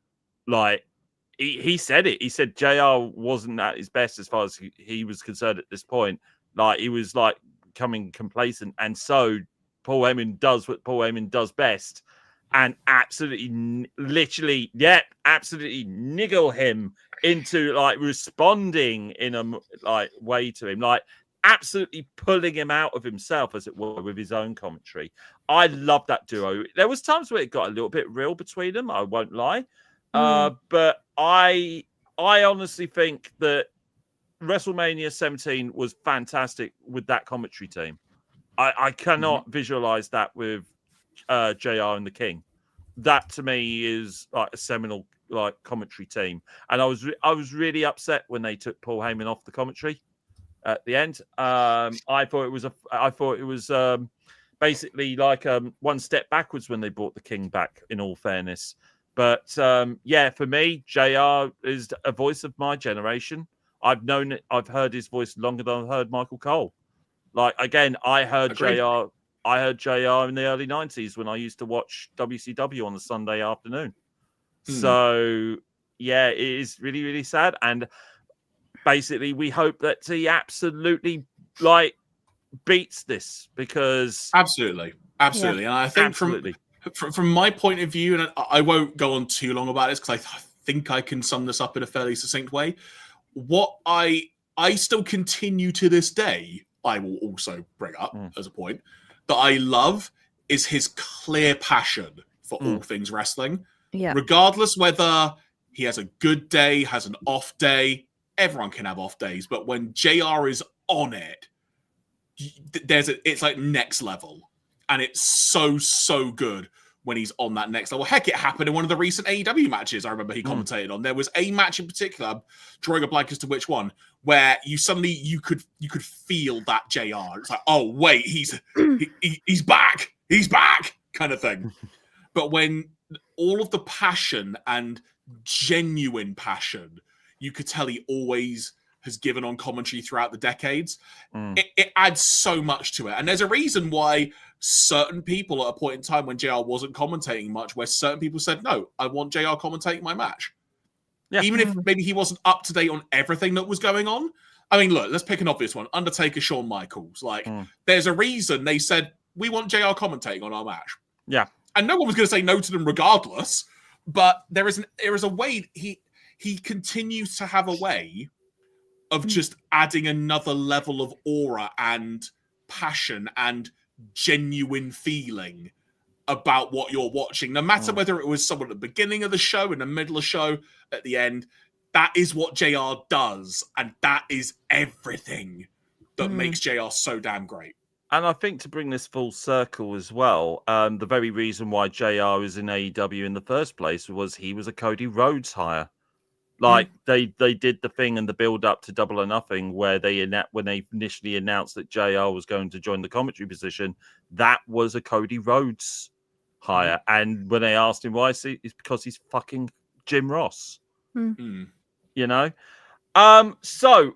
like, he said it. He said JR wasn't at his best as far as he was concerned at this point. Like, he was like becoming complacent, and so Paul Heyman does what Paul Heyman does best. And absolutely, literally, absolutely niggle him into like responding in a like way to him, like absolutely pulling him out of himself, as it were, with his own commentary. I love that duo. There was times where it got a little bit real between them, I won't lie, but I honestly think that WrestleMania 17 was fantastic with that commentary team. I cannot visualize that with JR and the King. That to me is like a seminal like commentary team, and I was really upset when they took Paul Heyman off the commentary at the end. I thought it was basically like one step backwards when they brought the King back, in all fairness. But for me, JR is a voice of my generation. I've heard his voice longer than I've heard Michael Cole. Like, again, I heard JR in the early 90s when I used to watch WCW on a Sunday afternoon. So, yeah, it is really, really sad. And basically, we hope that he absolutely, like, beats this, because... Absolutely. And I think from my point of view, and I won't go on too long about this because I think I can sum this up in a fairly succinct way. What I still continue to this day, I will also bring up as a point, that I love is his clear passion for all things wrestling. Yeah. Regardless whether he has a good day, has an off day, everyone can have off days, but when JR is on it, it's like next level. And it's so good when he's on that next level. Heck, it happened in one of the recent AEW matches I remember he commentated on. There was a match in particular, I'm drawing a blank as to which one, where you could feel that JR. It's like, oh wait, he's back. He's back kind of thing. But when all of the passion and genuine passion, you could tell he always has given on commentary throughout the decades, it adds so much to it. And there's a reason why certain people at a point in time when JR wasn't commentating much, where certain people said, no, I want JR commentating my match. Yeah. Even if maybe he wasn't up to date on everything that was going on. I mean, look, let's pick an obvious one. Undertaker, Shawn Michaels. Like, there's a reason they said, we want JR commentating on our match. Yeah. And no one was going to say no to them regardless. But there is a way, he continues to have a way of just adding another level of aura and passion and genuine feeling about what you're watching. No matter whether it was someone at the beginning of the show, in the middle of the show, at the end, that is what JR does. And that is everything that makes JR so damn great. And I think to bring this full circle as well, the very reason why JR is in AEW in the first place was he was a Cody Rhodes hire. Like they did the thing and the build up to Double or Nothing where when they initially announced that JR was going to join the commentary position, that was a Cody Rhodes hire. And when they asked him why, it's because he's fucking Jim Ross. You know? So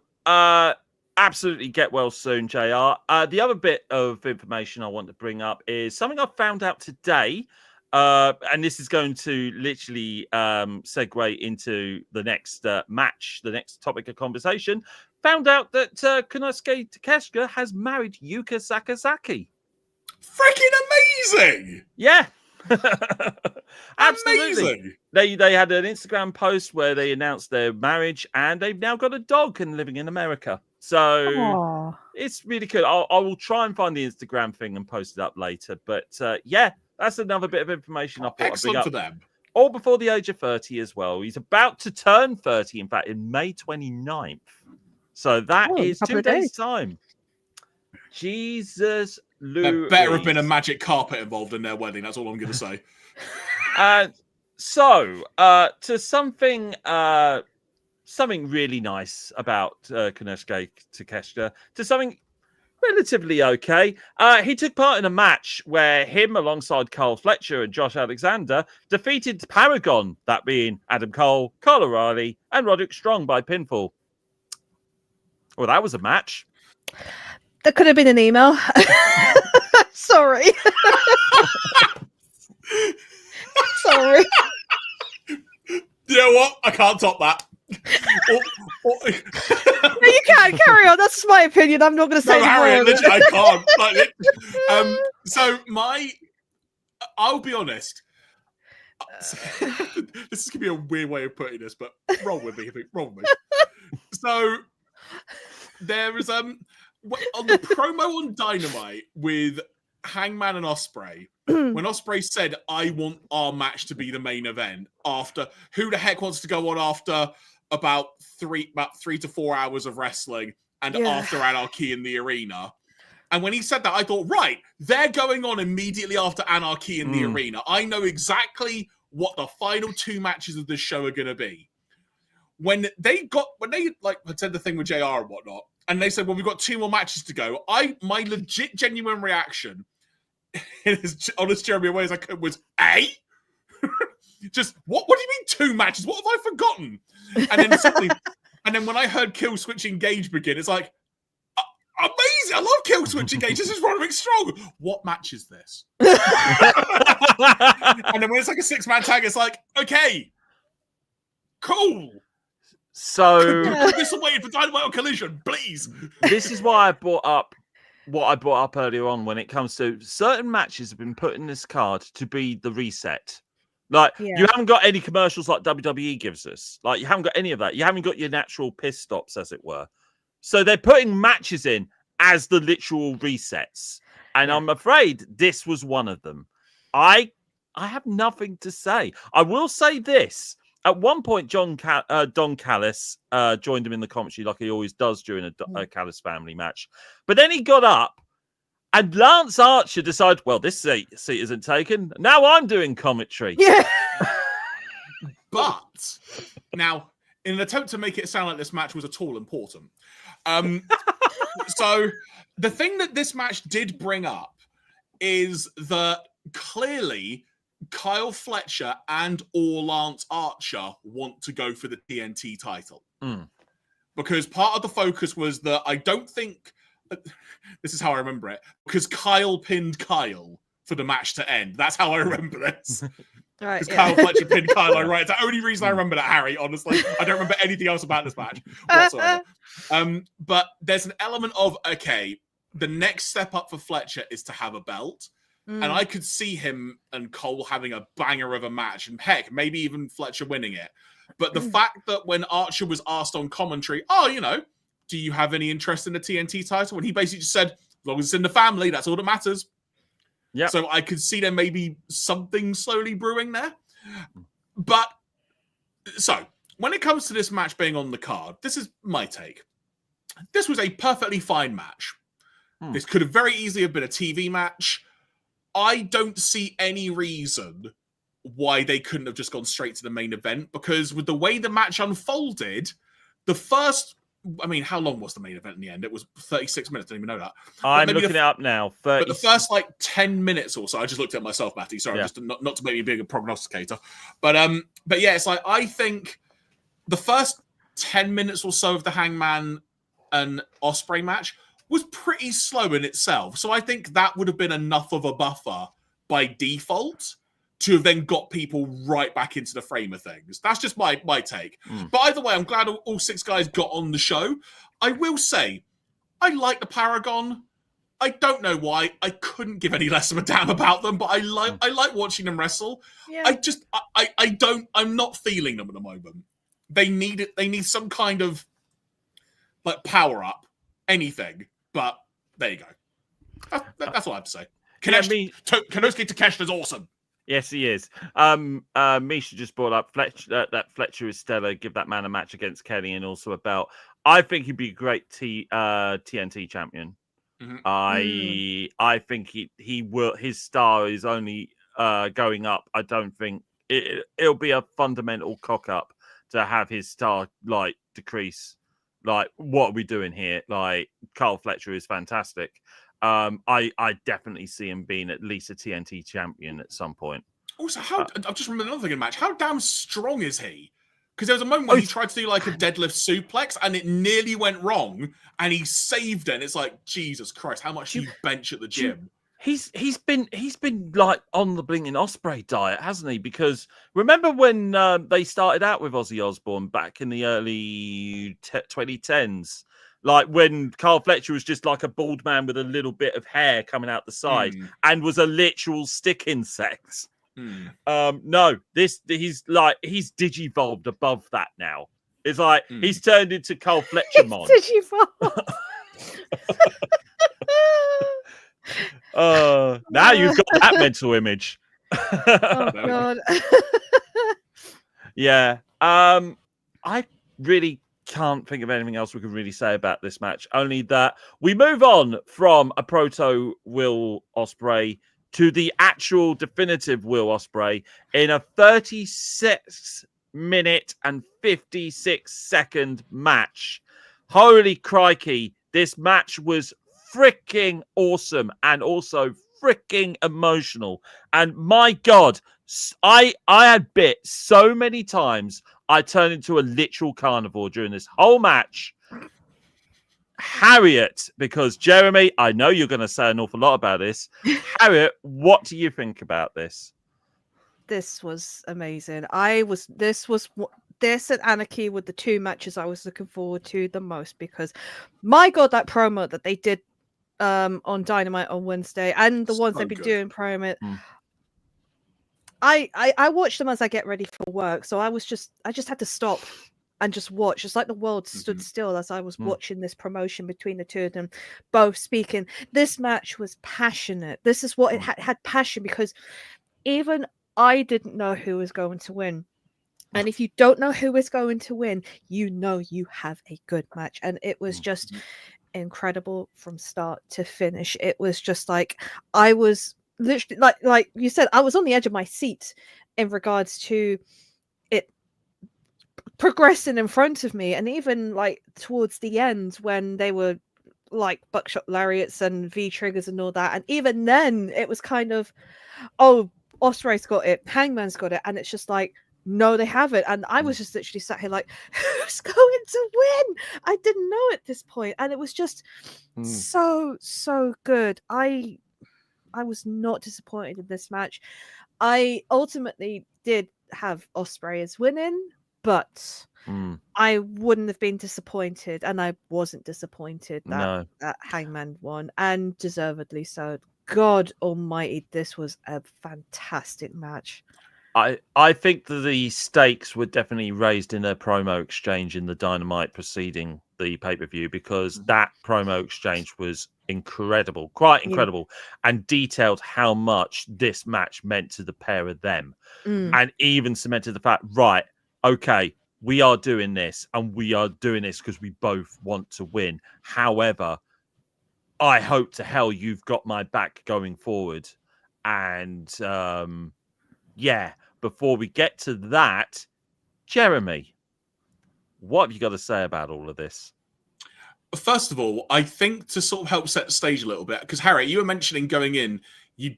absolutely get well soon, JR. The other bit of information I want to bring up is something I found out today. And this is going to literally segue into the next match, the next topic of conversation. Found out that Konosuke Takeshita has married Yuka Sakazaki. Freaking amazing! Yeah. Absolutely. Amazing. They had an Instagram post where they announced their marriage and they've now got a dog and living in America. So it's really cool. I will try and find the Instagram thing and post it up later. But yeah. That's another bit of information I thought excellent I'd for bring up. them. All before the age of 30 as well. He's about to turn 30, in fact, in May 29th. So that is 2 days' time. Jesus Louise. There better have been a magic carpet involved in their wedding. That's all I'm going to say. So, to something really nice about Konosuke Takeshita, to something relatively okay. He took part in a match where him, alongside Carl Fletcher and Josh Alexander, defeated Paragon, that being Adam Cole, Kyle O'Reilly, and Roderick Strong by pinfall. Well, that was a match. That could have been an email. Sorry. Sorry. You know what? I can't top that. No, you can't carry on. That's my opinion. I'm not going to say Harriett, I can't. So I'll be honest. This is gonna be a weird way of putting this, but roll with me. Roll with me. So there was on the promo on Dynamite with Hangman and Ospreay. When Ospreay said, "I want our match to be the main event," after who the heck wants to go on after about 3 to 4 hours of wrestling and after Anarchy in the Arena. And when he said that, I thought, right, they're going on immediately after Anarchy in the Arena. I know exactly what the final 2 matches of this show are going to be. When they said the thing with JR and whatnot, and they said, well, we've got 2 more matches to go. My legit genuine reaction in as honest Jeremy way as I could was, just what do you mean 2 matches? What have I forgotten? And then when I heard Kill Switch Engage begin, it's like, amazing! I love Kill Switch Engage. This is Roderick Strong. What match is this? And then when it's like a 6-man tag, it's like, okay, cool. So put this away for Dynamite or Collision, please. This is why I brought up what I brought up earlier on when it comes to certain matches have been put in this card to be the reset. Like, you haven't got any commercials like WWE gives us. Like, you haven't got any of that. You haven't got your natural piss stops, as it were. So they're putting matches in as the literal resets. And I'm afraid this was one of them. I have nothing to say. I will say this. At one point, Don Callis joined him in the commentary like he always does during a Callis family match. But then he got up and Lance Archer decided, well, this seat isn't taken. Now I'm doing commentary. Yeah. But now, in an attempt to make it sound like this match was at all important, so the thing that this match did bring up is that clearly Kyle Fletcher and or Lance Archer want to go for the TNT title. Because part of the focus was that I don't think, this is how I remember it, because Kyle pinned Kyle for the match to end. That's how I remember this. Right, Because Kyle Fletcher pinned Kyle, right? It's the only reason I remember that, Harry, honestly. I don't remember anything else about this match whatsoever. But there's an element of, okay, the next step up for Fletcher is to have a belt. And I could see him and Cole having a banger of a match. And heck, maybe even Fletcher winning it. But the fact that when Archer was asked on commentary, do you have any interest in the TNT title? And he basically just said, as long as it's in the family, that's all that matters. Yeah. So I could see there maybe something slowly brewing there. But so when it comes to this match being on the card, this is my take. This was a perfectly fine match. This could have very easily have been a TV match. I don't see any reason why they couldn't have just gone straight to the main event, because with the way the match unfolded, the first, how long was the main event in the end? It was 36 minutes. I didn't even know that. I'm looking it up now. But the first 10 minutes or so, I just looked at myself, Matty. Sorry, just not to make me being a prognosticator. But yeah, it's like, I think the first 10 minutes or so of the Hangman and Ospreay match was pretty slow in itself. So I think that would have been enough of a buffer by default to have then got people right back into the frame of things. That's just my take. But either way, I'm glad all six guys got on the show. I will say, I like the Paragon. I don't know why. I couldn't give any less of a damn about them, but I like watching them wrestle. Yeah. I'm not feeling them at the moment. They need some kind of power up, anything. But there you go. That's all I have to say. Konosuke Takeshita's awesome. Yes, he is. Misha just brought up that Fletcher is stellar. Give that man a match against Kenny and also a belt. I think he'd be a great TNT champion. I think he will. His star is only going up. I don't think it'll be a fundamental cock up to have his star decrease. What are we doing here? Carl Fletcher is fantastic. I definitely see him being at least a TNT champion at some point. Also, I've just remembered another thing in the match. How damn strong is he? Because there was a moment when he tried to do a deadlift suplex and it nearly went wrong and he saved it. And it's like, Jesus Christ, how much do you bench at the gym? He's been on the blinking Ospreay diet, hasn't he? Because remember when they started out with Ozzy Osbourne back in the early 2010s? When Carl Fletcher was just like a bald man with a little bit of hair coming out the side and was a literal stick insect. No, he's digivolved above that now. It's he's turned into Carl Fletcher Mon. Digivolved. Now you've got that mental image. Oh God. Yeah. I really can't think of anything else we can really say about this match. Only that we move on from a proto Will Ospreay to the actual definitive Will Ospreay in a 36-minute and 56-second match. Holy crikey. This match was freaking awesome and also freaking emotional. And my God, I had bit so many times I turned into a literal carnivore during this whole match. Harriet, because Jeremy, I know you're going to say an awful lot about this. Harriet, what do you think about this? This was amazing. This and Anarchy were the two matches I was looking forward to the most because, my God, that promo that they did on Dynamite on Wednesday and the ones they've been doing promo. I watch them as I get ready for work, so I just had to stop and just watch. It's like the world stood still as I was watching this promotion between the two of them both speaking. This match was passionate. This is what it had passion, because even I didn't know who was going to win. And if you don't know who is going to win, you know you have a good match. And it was just incredible from start to finish. It was just like, I was literally, like you said, I was on the edge of my seat in regards to it progressing in front of me. And even like towards the end when they were like buckshot lariats and V-triggers and all that. And even then it was kind of, oh, Ospreay's got it, Hangman's got it. And it's just like, no, they haven't. And I was just literally sat here like, who's going to win? I didn't know at this point. And it was just so good. I was not disappointed in this match. I ultimately did have Ospreay as winning, but I wouldn't have been disappointed, and I wasn't disappointed that Hangman won, and deservedly so. God almighty, this was a fantastic match. I think that the stakes were definitely raised in their promo exchange in the Dynamite preceding the pay-per-view, because that promo exchange was incredible, quite incredible, and detailed how much this match meant to the pair of them, and even cemented the fact, right, okay, we are doing this, and we are doing this because we both want to win. However, I hope to hell you've got my back going forward. And before we get to that, Jeremy, what have you got to say about all of this? First of all, I think to sort of help set the stage a little bit, because Harriet, you were mentioning going in, you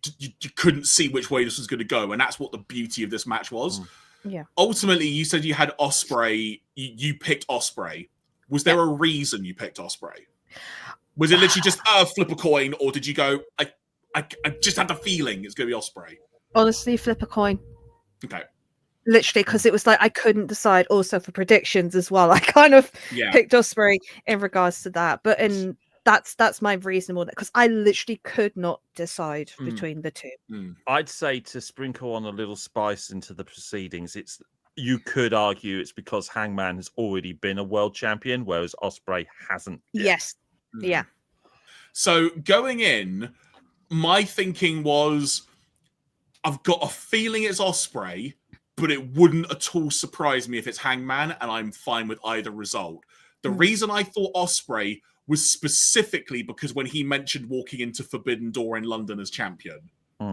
couldn't see which way this was going to go, and that's what the beauty of this match was. Yeah. Ultimately, you said you had Ospreay. You picked Ospreay. Was there a reason you picked Ospreay? Was it literally just flip a coin, or did you go, I just had the feeling it's going to be Ospreay? Honestly, flip a coin. Okay. Literally, because it was like I couldn't decide. Also for predictions as well, I kind of picked Ospreay in regards to that. But that's my reasonable, because I literally could not decide between the two. I'd say, to sprinkle on a little spice into the proceedings, you could argue it's because Hangman has already been a world champion, whereas Ospreay hasn't yet. Yes. Yeah. So going in, my thinking was, I've got a feeling it's Ospreay, but it wouldn't at all surprise me if it's Hangman, and I'm fine with either result. The reason I thought Ospreay was specifically because when he mentioned walking into Forbidden Door in London as champion.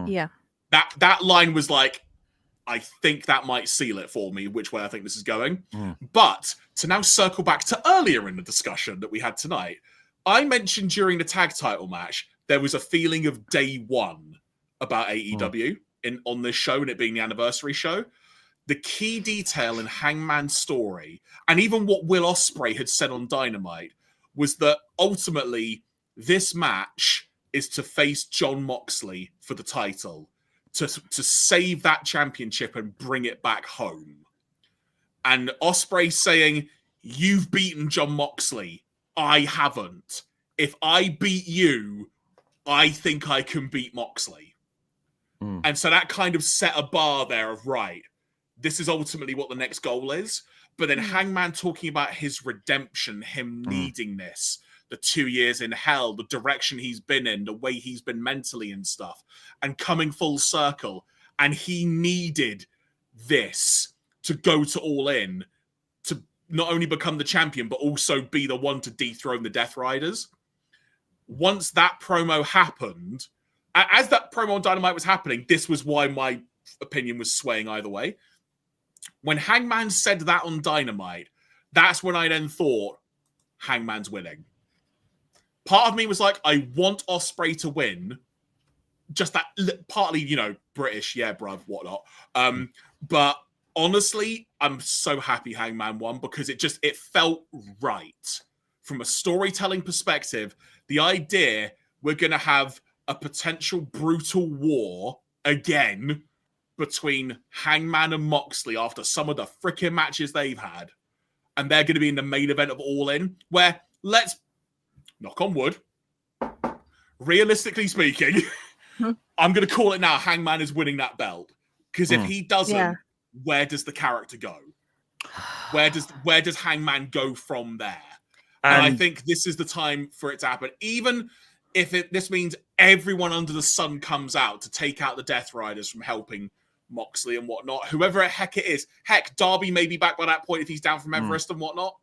Yeah. That line was like, I think that might seal it for me, which way I think this is going. But to now circle back to earlier in the discussion that we had tonight, I mentioned during the tag title match, there was a feeling of day one about AEW on this show, and it being the anniversary show. The key detail in Hangman's story, and even what Will Ospreay had said on Dynamite, was that ultimately this match is to face Jon Moxley for the title, to save that championship and bring it back home. And Ospreay saying, you've beaten Jon Moxley, I haven't. If I beat you, I think I can beat Moxley. And so that kind of set a bar there of, right, this is ultimately what the next goal is. But then Hangman talking about his redemption, him needing this, the 2 years in hell, the direction he's been in, the way he's been mentally and stuff, and coming full circle. And he needed this to go to All In, to not only become the champion, but also be the one to dethrone the Death Riders. Once that promo happened, as that promo on Dynamite was happening, this was why my opinion was swaying either way. When Hangman said that on Dynamite, that's when I then thought, Hangman's winning. Part of me was like, I want Ospreay to win. Just that, partly, British, yeah, bruv, whatnot. But honestly, I'm so happy Hangman won, because it felt right. From a storytelling perspective, the idea we're going to have a potential brutal war again between Hangman and Moxley after some of the freaking matches they've had, and they're going to be in the main event of All In, where, let's knock on wood, realistically speaking, I'm going to call it now, Hangman is winning that belt. Because if he doesn't, where does the character go? Where does Hangman go from there? And I think this is the time for it to happen. Even if this means everyone under the sun comes out to take out the Death Riders from helping Moxley and whatnot, whoever the heck it is. Heck, Darby may be back by that point if he's down from Everest and whatnot.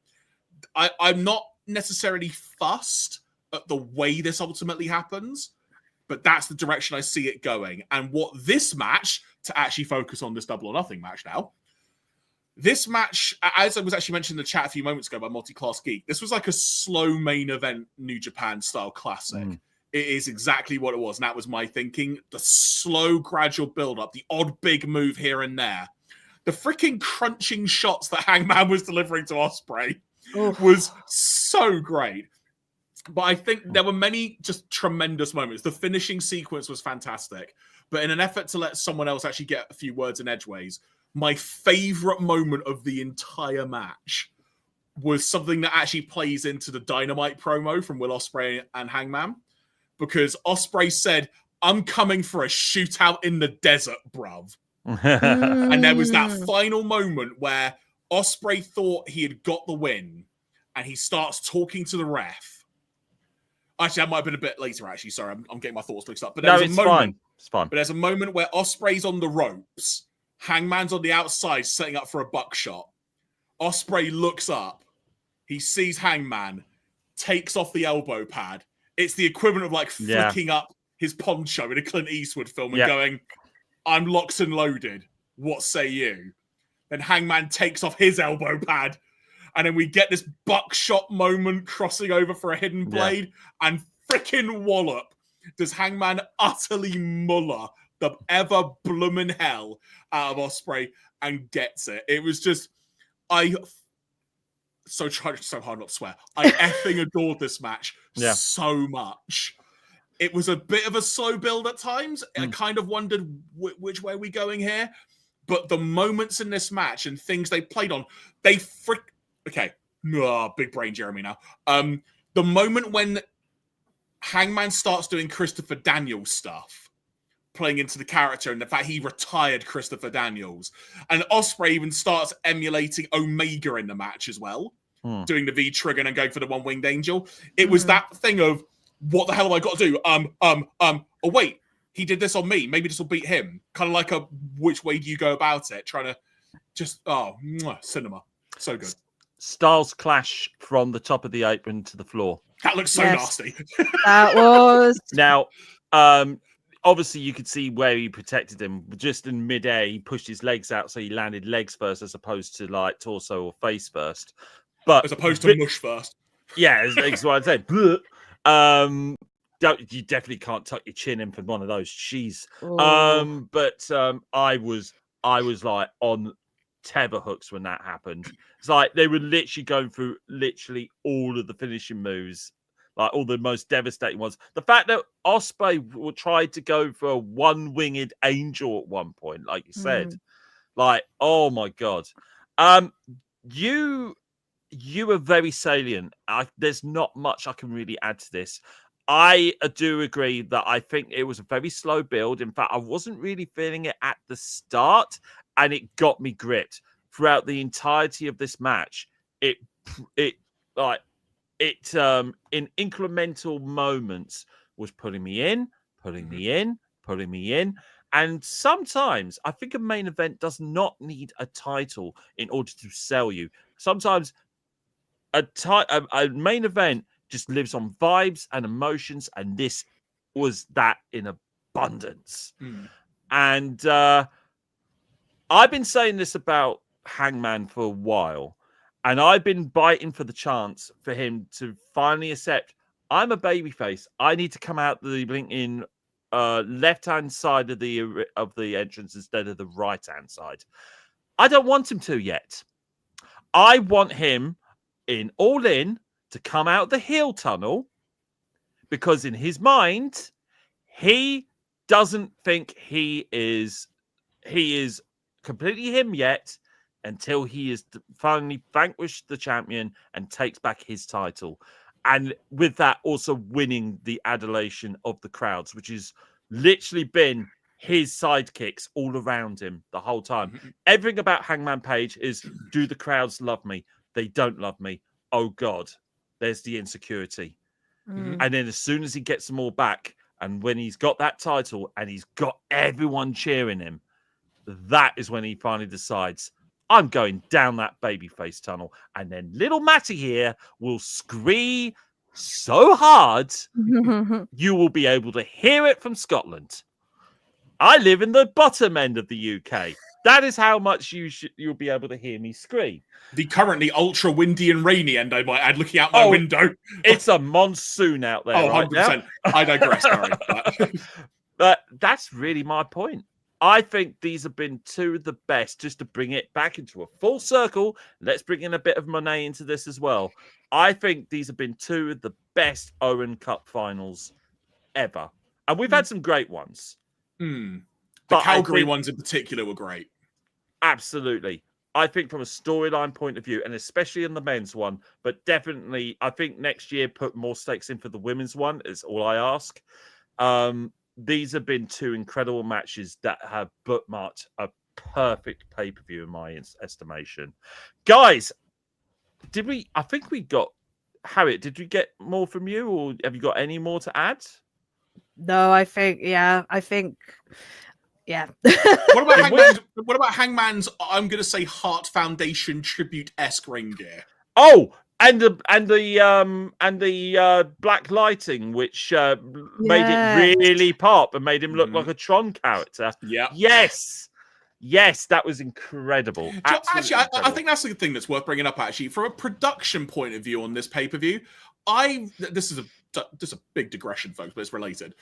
I'm not necessarily fussed at the way this ultimately happens, but that's the direction I see it going. And what this match, to actually focus on this Double or Nothing match now, this match, as I was actually mentioning in the chat a few moments ago by Multi-Class Geek, this was like a slow main event New Japan style classic. It is exactly what it was, and that was my thinking. The slow, gradual build-up, the odd big move here and there. The freaking crunching shots that Hangman was delivering to Ospreay was so great. But I think there were many just tremendous moments. The finishing sequence was fantastic. But in an effort to let someone else actually get a few words in edgeways, my favorite moment of the entire match was something that actually plays into the Dynamite promo from Will Ospreay and Hangman. Because Ospreay said, "I'm coming for a shootout in the desert, bruv." And there was that final moment where Ospreay thought he had got the win, and he starts talking to the ref. Actually, that might have been a bit later, actually. Sorry, I'm getting my thoughts mixed up. But No, it's fine. It's fine. But there's a moment where Ospreay's on the ropes, Hangman's on the outside setting up for a buckshot. Ospreay looks up, he sees Hangman, takes off the elbow pad. It's the equivalent of like flicking up his poncho in a Clint Eastwood film and going, "I'm locked and loaded. What say you?" Then Hangman takes off his elbow pad, and then we get this buckshot moment crossing over for a hidden blade, and freaking wallop does Hangman utterly muller the ever bloomin' hell out of Ospreay and gets it. It was just, so hard not to swear. I effing adored this match so much. It was a bit of a slow build at times. I kind of wondered which way are we going here. But the moments in this match and things they played on, they big brain Jeremy now. The moment when Hangman starts doing Christopher Daniels stuff, playing into the character and the fact he retired Christopher Daniels. And Ospreay even starts emulating Omega in the match as well, doing the V-trigger and going for the one-winged angel. It was that thing of, what the hell have I got to do? Oh, wait, he did this on me. Maybe this will beat him. Kind of like a, which way do you go about it? Trying to just, cinema. So good. Styles clash from the top of the apron to the floor. That looks so nasty. That was... Now, obviously, you could see where he protected him. Just in midair, he pushed his legs out, so he landed legs first as opposed to like torso or face first. But as opposed to mush first. Yeah, that's what I'd say. You definitely can't tuck your chin in for one of those. Jeez. But I was like on tether hooks when that happened. It's like they were literally going through literally all of the finishing moves. Like all the most devastating ones. The fact that Ospreay tried to go for a one-winged angel at one point, like you said, like, oh my God. You are very salient. There's not much I can really add to this. I do agree that I think it was a very slow build. In fact, I wasn't really feeling it at the start, and it got me gripped throughout the entirety of this match. In incremental moments was putting me in. And sometimes I think a main event does not need a title in order to sell you. Sometimes a main event just lives on vibes and emotions, and this was that in abundance. And I've been saying this about Hangman for a while. And I've been biting for the chance for him to finally accept, I'm a babyface. I need to come out the blinking left-hand side of the entrance instead of the right-hand side. I don't want him to yet. I want him all in to come out the heel tunnel, because in his mind, he doesn't think he is completely him yet, until he is finally vanquished the champion and takes back his title. And with that, also winning the adulation of the crowds, which has literally been his sidekicks all around him the whole time. Everything about Hangman Page is, do the crowds love me? They don't love me. Oh, God, there's the insecurity. And then as soon as he gets them all back, and when he's got that title and he's got everyone cheering him, that is when he finally decides, I'm going down that babyface tunnel. And then little Matty here will scream so hard, you will be able to hear it from Scotland. I live in the bottom end of the UK. That is how much you'll be able to hear me scream. The currently ultra windy and rainy end, I might add, looking out my window. It's a monsoon out there. 100%. Now. I digress, sorry. But that's really my point. I think these have been two of the best, just to bring it back into a full circle. Let's bring in a bit of Mone into this as well. I think these have been two of the best Owen Cup finals ever. And we've had some great ones. The Calgary ones in particular were great. Absolutely. I think from a storyline point of view, and especially in the men's one, but definitely, I think next year put more stakes in for the women's one, is all I ask. These have been two incredible matches that have bookmarked a perfect pay-per-view in my estimation. Guys, I think we got, Harriet, did we get more from you, or have you got any more to add? No, I think. What about Hangman's, I'm going to say, Heart Foundation tribute-esque ring gear? Oh, and the black lighting, which made it really pop and made him look like a Tron character. Yeah. Yes, that was incredible. Actually, I think that's the thing that's worth bringing up. Actually, from a production point of view on this pay-per-view, this is a big digression, folks, but it's related.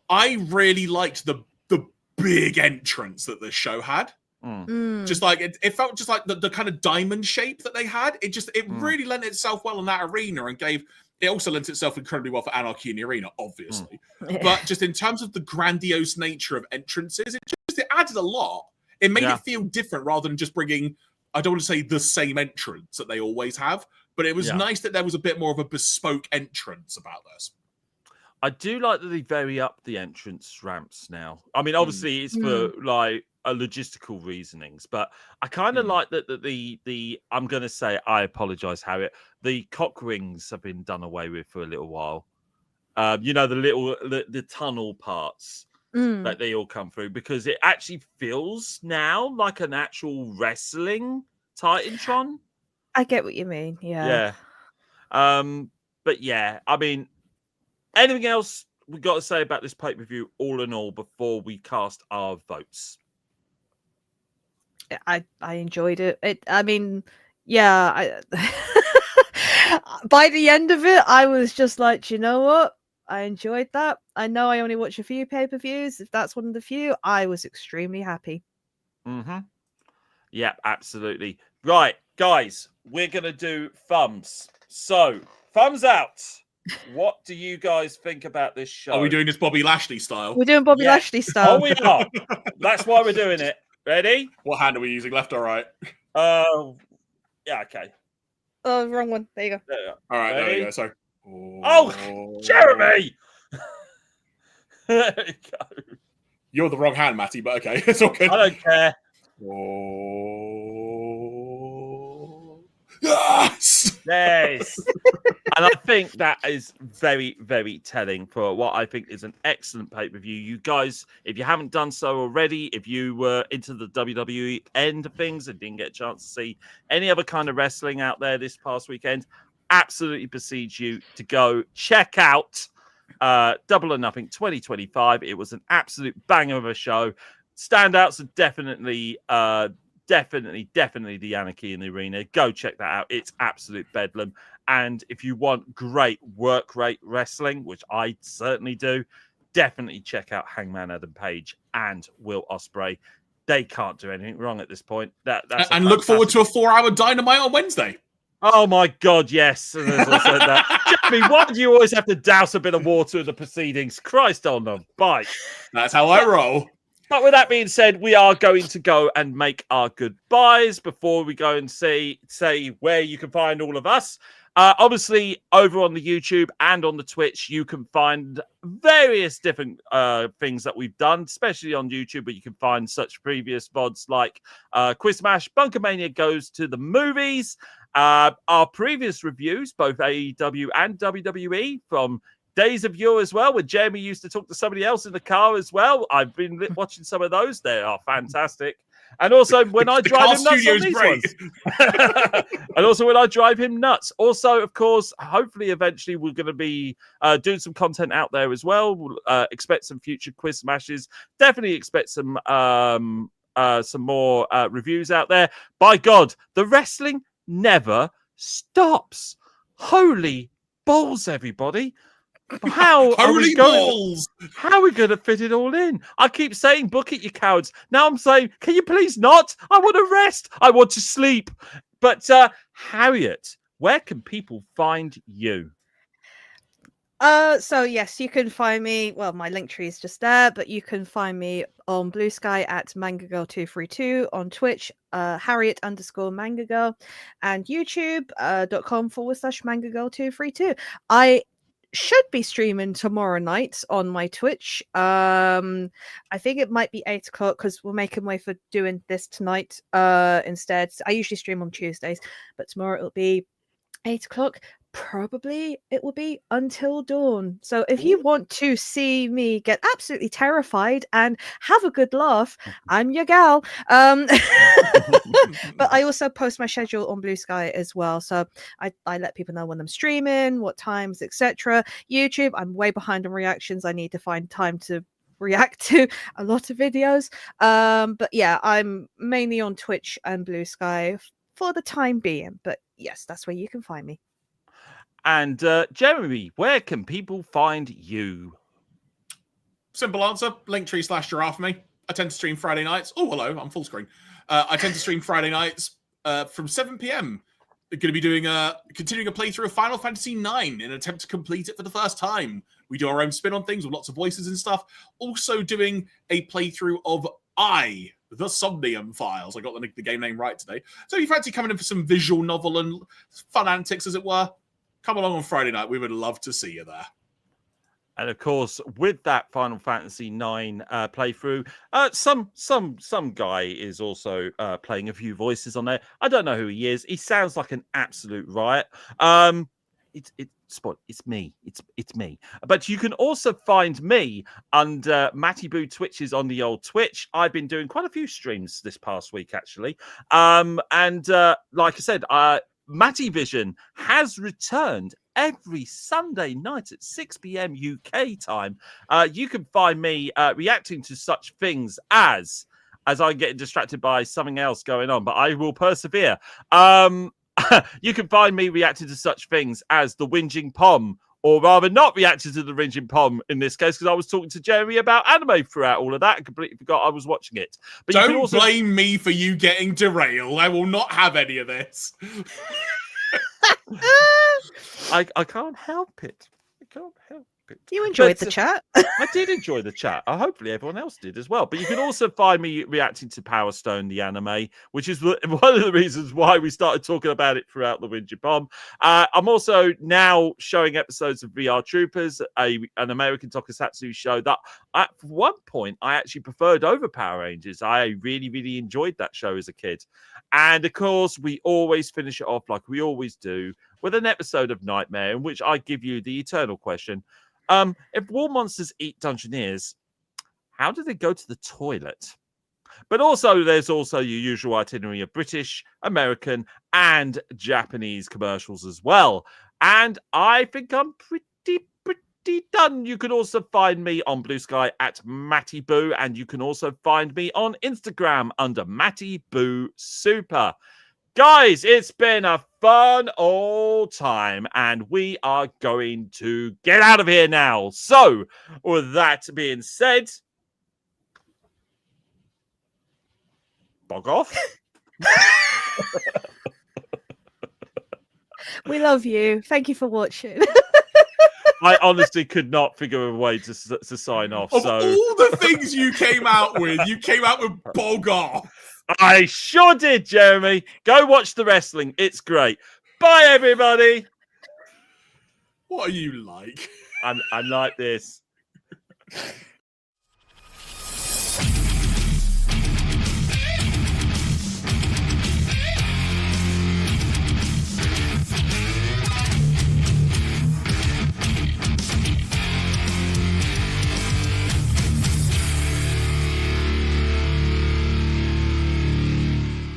I really liked the big entrance that this show had. Just like it felt just like the kind of diamond shape that they had. It really lent itself well in that arena, and it also lent itself incredibly well for Anarchy in the Arena, obviously. But just in terms of the grandiose nature of entrances, it added a lot. It made it feel different rather than just bringing, I don't want to say the same entrance that they always have, but it was nice that there was a bit more of a bespoke entrance about this. I do like that they vary up the entrance ramps now. I mean, obviously it's for like a logistical reasonings, but I kind of like that the I'm going to say, I apologize, Harriet, the cock rings have been done away with for a little while. You know, the tunnel parts that they all come through, because it actually feels now like an actual wrestling Titantron. I get what you mean. Yeah. But yeah, I mean, anything else we got to say about this pay-per-view all in all before we cast our votes? I enjoyed it. I mean, yeah. By the end of it, I was just like, you know what? I enjoyed that. I know I only watch a few pay-per-views. If that's one of the few, I was extremely happy. Yeah, absolutely. Right, guys, we're going to do thumbs. So, thumbs out. What do you guys think about this show? Are we doing this Bobby Lashley style? We're doing Bobby Lashley style. Oh, we are. That's why we're doing it. Ready? What hand are we using, left or right? Yeah, okay. Oh, wrong one. There you go. All right, ready? there you go. So, oh, Jeremy! There you go. You're the wrong hand, Matty, but okay, it's all good. I don't care. Yes! Yes. And I think that is very, very telling for what I think is an excellent pay-per-view. You guys, if you haven't done so already, if you were into the WWE end of things and didn't get a chance to see any other kind of wrestling out there this past weekend, absolutely beseech you to go check out Double or Nothing 2025. It was an absolute banger of a show. Standouts are definitely the Anarchy in the Arena. Go check that out. It's absolute bedlam. And if you want great work rate wrestling, which I certainly do, definitely check out Hangman Adam Page and Will Ospreay. They can't do anything wrong at this point. And look forward to a 4-hour Dynamite on Wednesday. Oh my God, yes. And there's also that. Jeremy, why do you always have to douse a bit of water in the proceedings? Christ on the bike. That's how I roll. But with that being said, we are going to go and make our goodbyes before we go and say where you can find all of us. Obviously, over on the YouTube and on the Twitch, you can find various different things that we've done, especially on YouTube, but you can find such previous VODs like Quizmash, BunkaMania Goes to the Movies, our previous reviews, both AEW and WWE, from Days of Yore as well, where Jeremy used to talk to somebody else in the car as well. I've been watching some of those. They are fantastic. And also when I The drive car him nuts on studio's these great. ones. And also when I drive him nuts. Also, of course, hopefully eventually we're going to be doing some content out there as well. We'll, expect some future quiz smashes. Definitely expect some more reviews out there. By God, the wrestling never stops. Holy balls, everybody. How are we Holy going? balls! How are we going to fit it all in? I keep saying, book it, you cowards. Now I'm saying, can you please not? I want to rest. I want to sleep. But Harriet, where can people find you? So yes, you can find me. Well, my link tree is just there, but you can find me on Blue Sky at MangaGirl232, on Twitch, Harriet_MangaGirl, and YouTube.com/MangaGirl232. I should be streaming tomorrow night on my Twitch. I think it might be 8 o'clock because we're making way for doing this tonight. Instead, I usually stream on Tuesdays, but tomorrow it'll be 8 o'clock. Probably it will be until dawn. So if you want to see me get absolutely terrified and have a good laugh, I'm your gal. But I also post my schedule on Blue Sky as well. So I let people know when I'm streaming, what times, etc. YouTube, I'm way behind on reactions. I need to find time to react to a lot of videos. But yeah, I'm mainly on Twitch and Blue Sky for the time being. But yes, that's where you can find me. And Jeremy, where can people find you? Simple answer, linktree/giraffe me. I tend to stream Friday nights. Oh, hello, I'm full screen. I tend to stream Friday nights from 7 p.m. Going to be doing continuing a playthrough of Final Fantasy IX in an attempt to complete it for the first time. We do our own spin on things with lots of voices and stuff. Also doing a playthrough of The Somnium Files. I got the game name right today. So if you fancy coming in for some visual novel and fun antics, as it were, come along on Friday night. We would love to see you there. And of course, with that Final Fantasy IX playthrough, some guy is also playing a few voices on there. I don't know who he is. He sounds like an absolute riot. It's me. It's me. But you can also find me under Matty Boo Twitches on the old Twitch. I've been doing quite a few streams this past week, actually. And like I said, Matty Vision has returned every Sunday night at 6 p.m. UK time. You can find me reacting to such things as I'm getting distracted by something else going on, but I will persevere. You can find me reacting to such things as the Whinging Pom, or rather not reacting to the Whinging Pom in this case, because I was talking to Jeremy about anime throughout all of that and completely forgot I was watching it. But don't you can also blame me for you getting derailed. I will not have any of this. I can't help it. I can't help it. You enjoyed the chat. I did enjoy the chat. Hopefully everyone else did as well. But you can also find me reacting to Power Stone, the anime, which is one of the reasons why we started talking about it throughout the Whinging Bomb. I'm also now showing episodes of VR Troopers, an American tokusatsu show that at one point I actually preferred over Power Rangers. I really, really enjoyed that show as a kid. And of course, we always finish it off like we always do with an episode of Nightmare in which I give you the eternal question. If war monsters eat Dungeoneers, how do they go to the toilet? But also, there's also your usual itinerary of British, American, and Japanese commercials as well. And I think I'm pretty done. You can also find me on Blue Sky at Matty Boo, and you can also find me on Instagram under Matty Boo Super. Guys, it's been a fun old time, and we are going to get out of here now. So, with that being said, bog off. We love you. Thank you for watching. I honestly could not figure a way to sign off. Of So all the things you came out with bog off. I sure did, Jeremy. Go watch the wrestling. It's great. Bye, everybody. What are you like? I'm like this.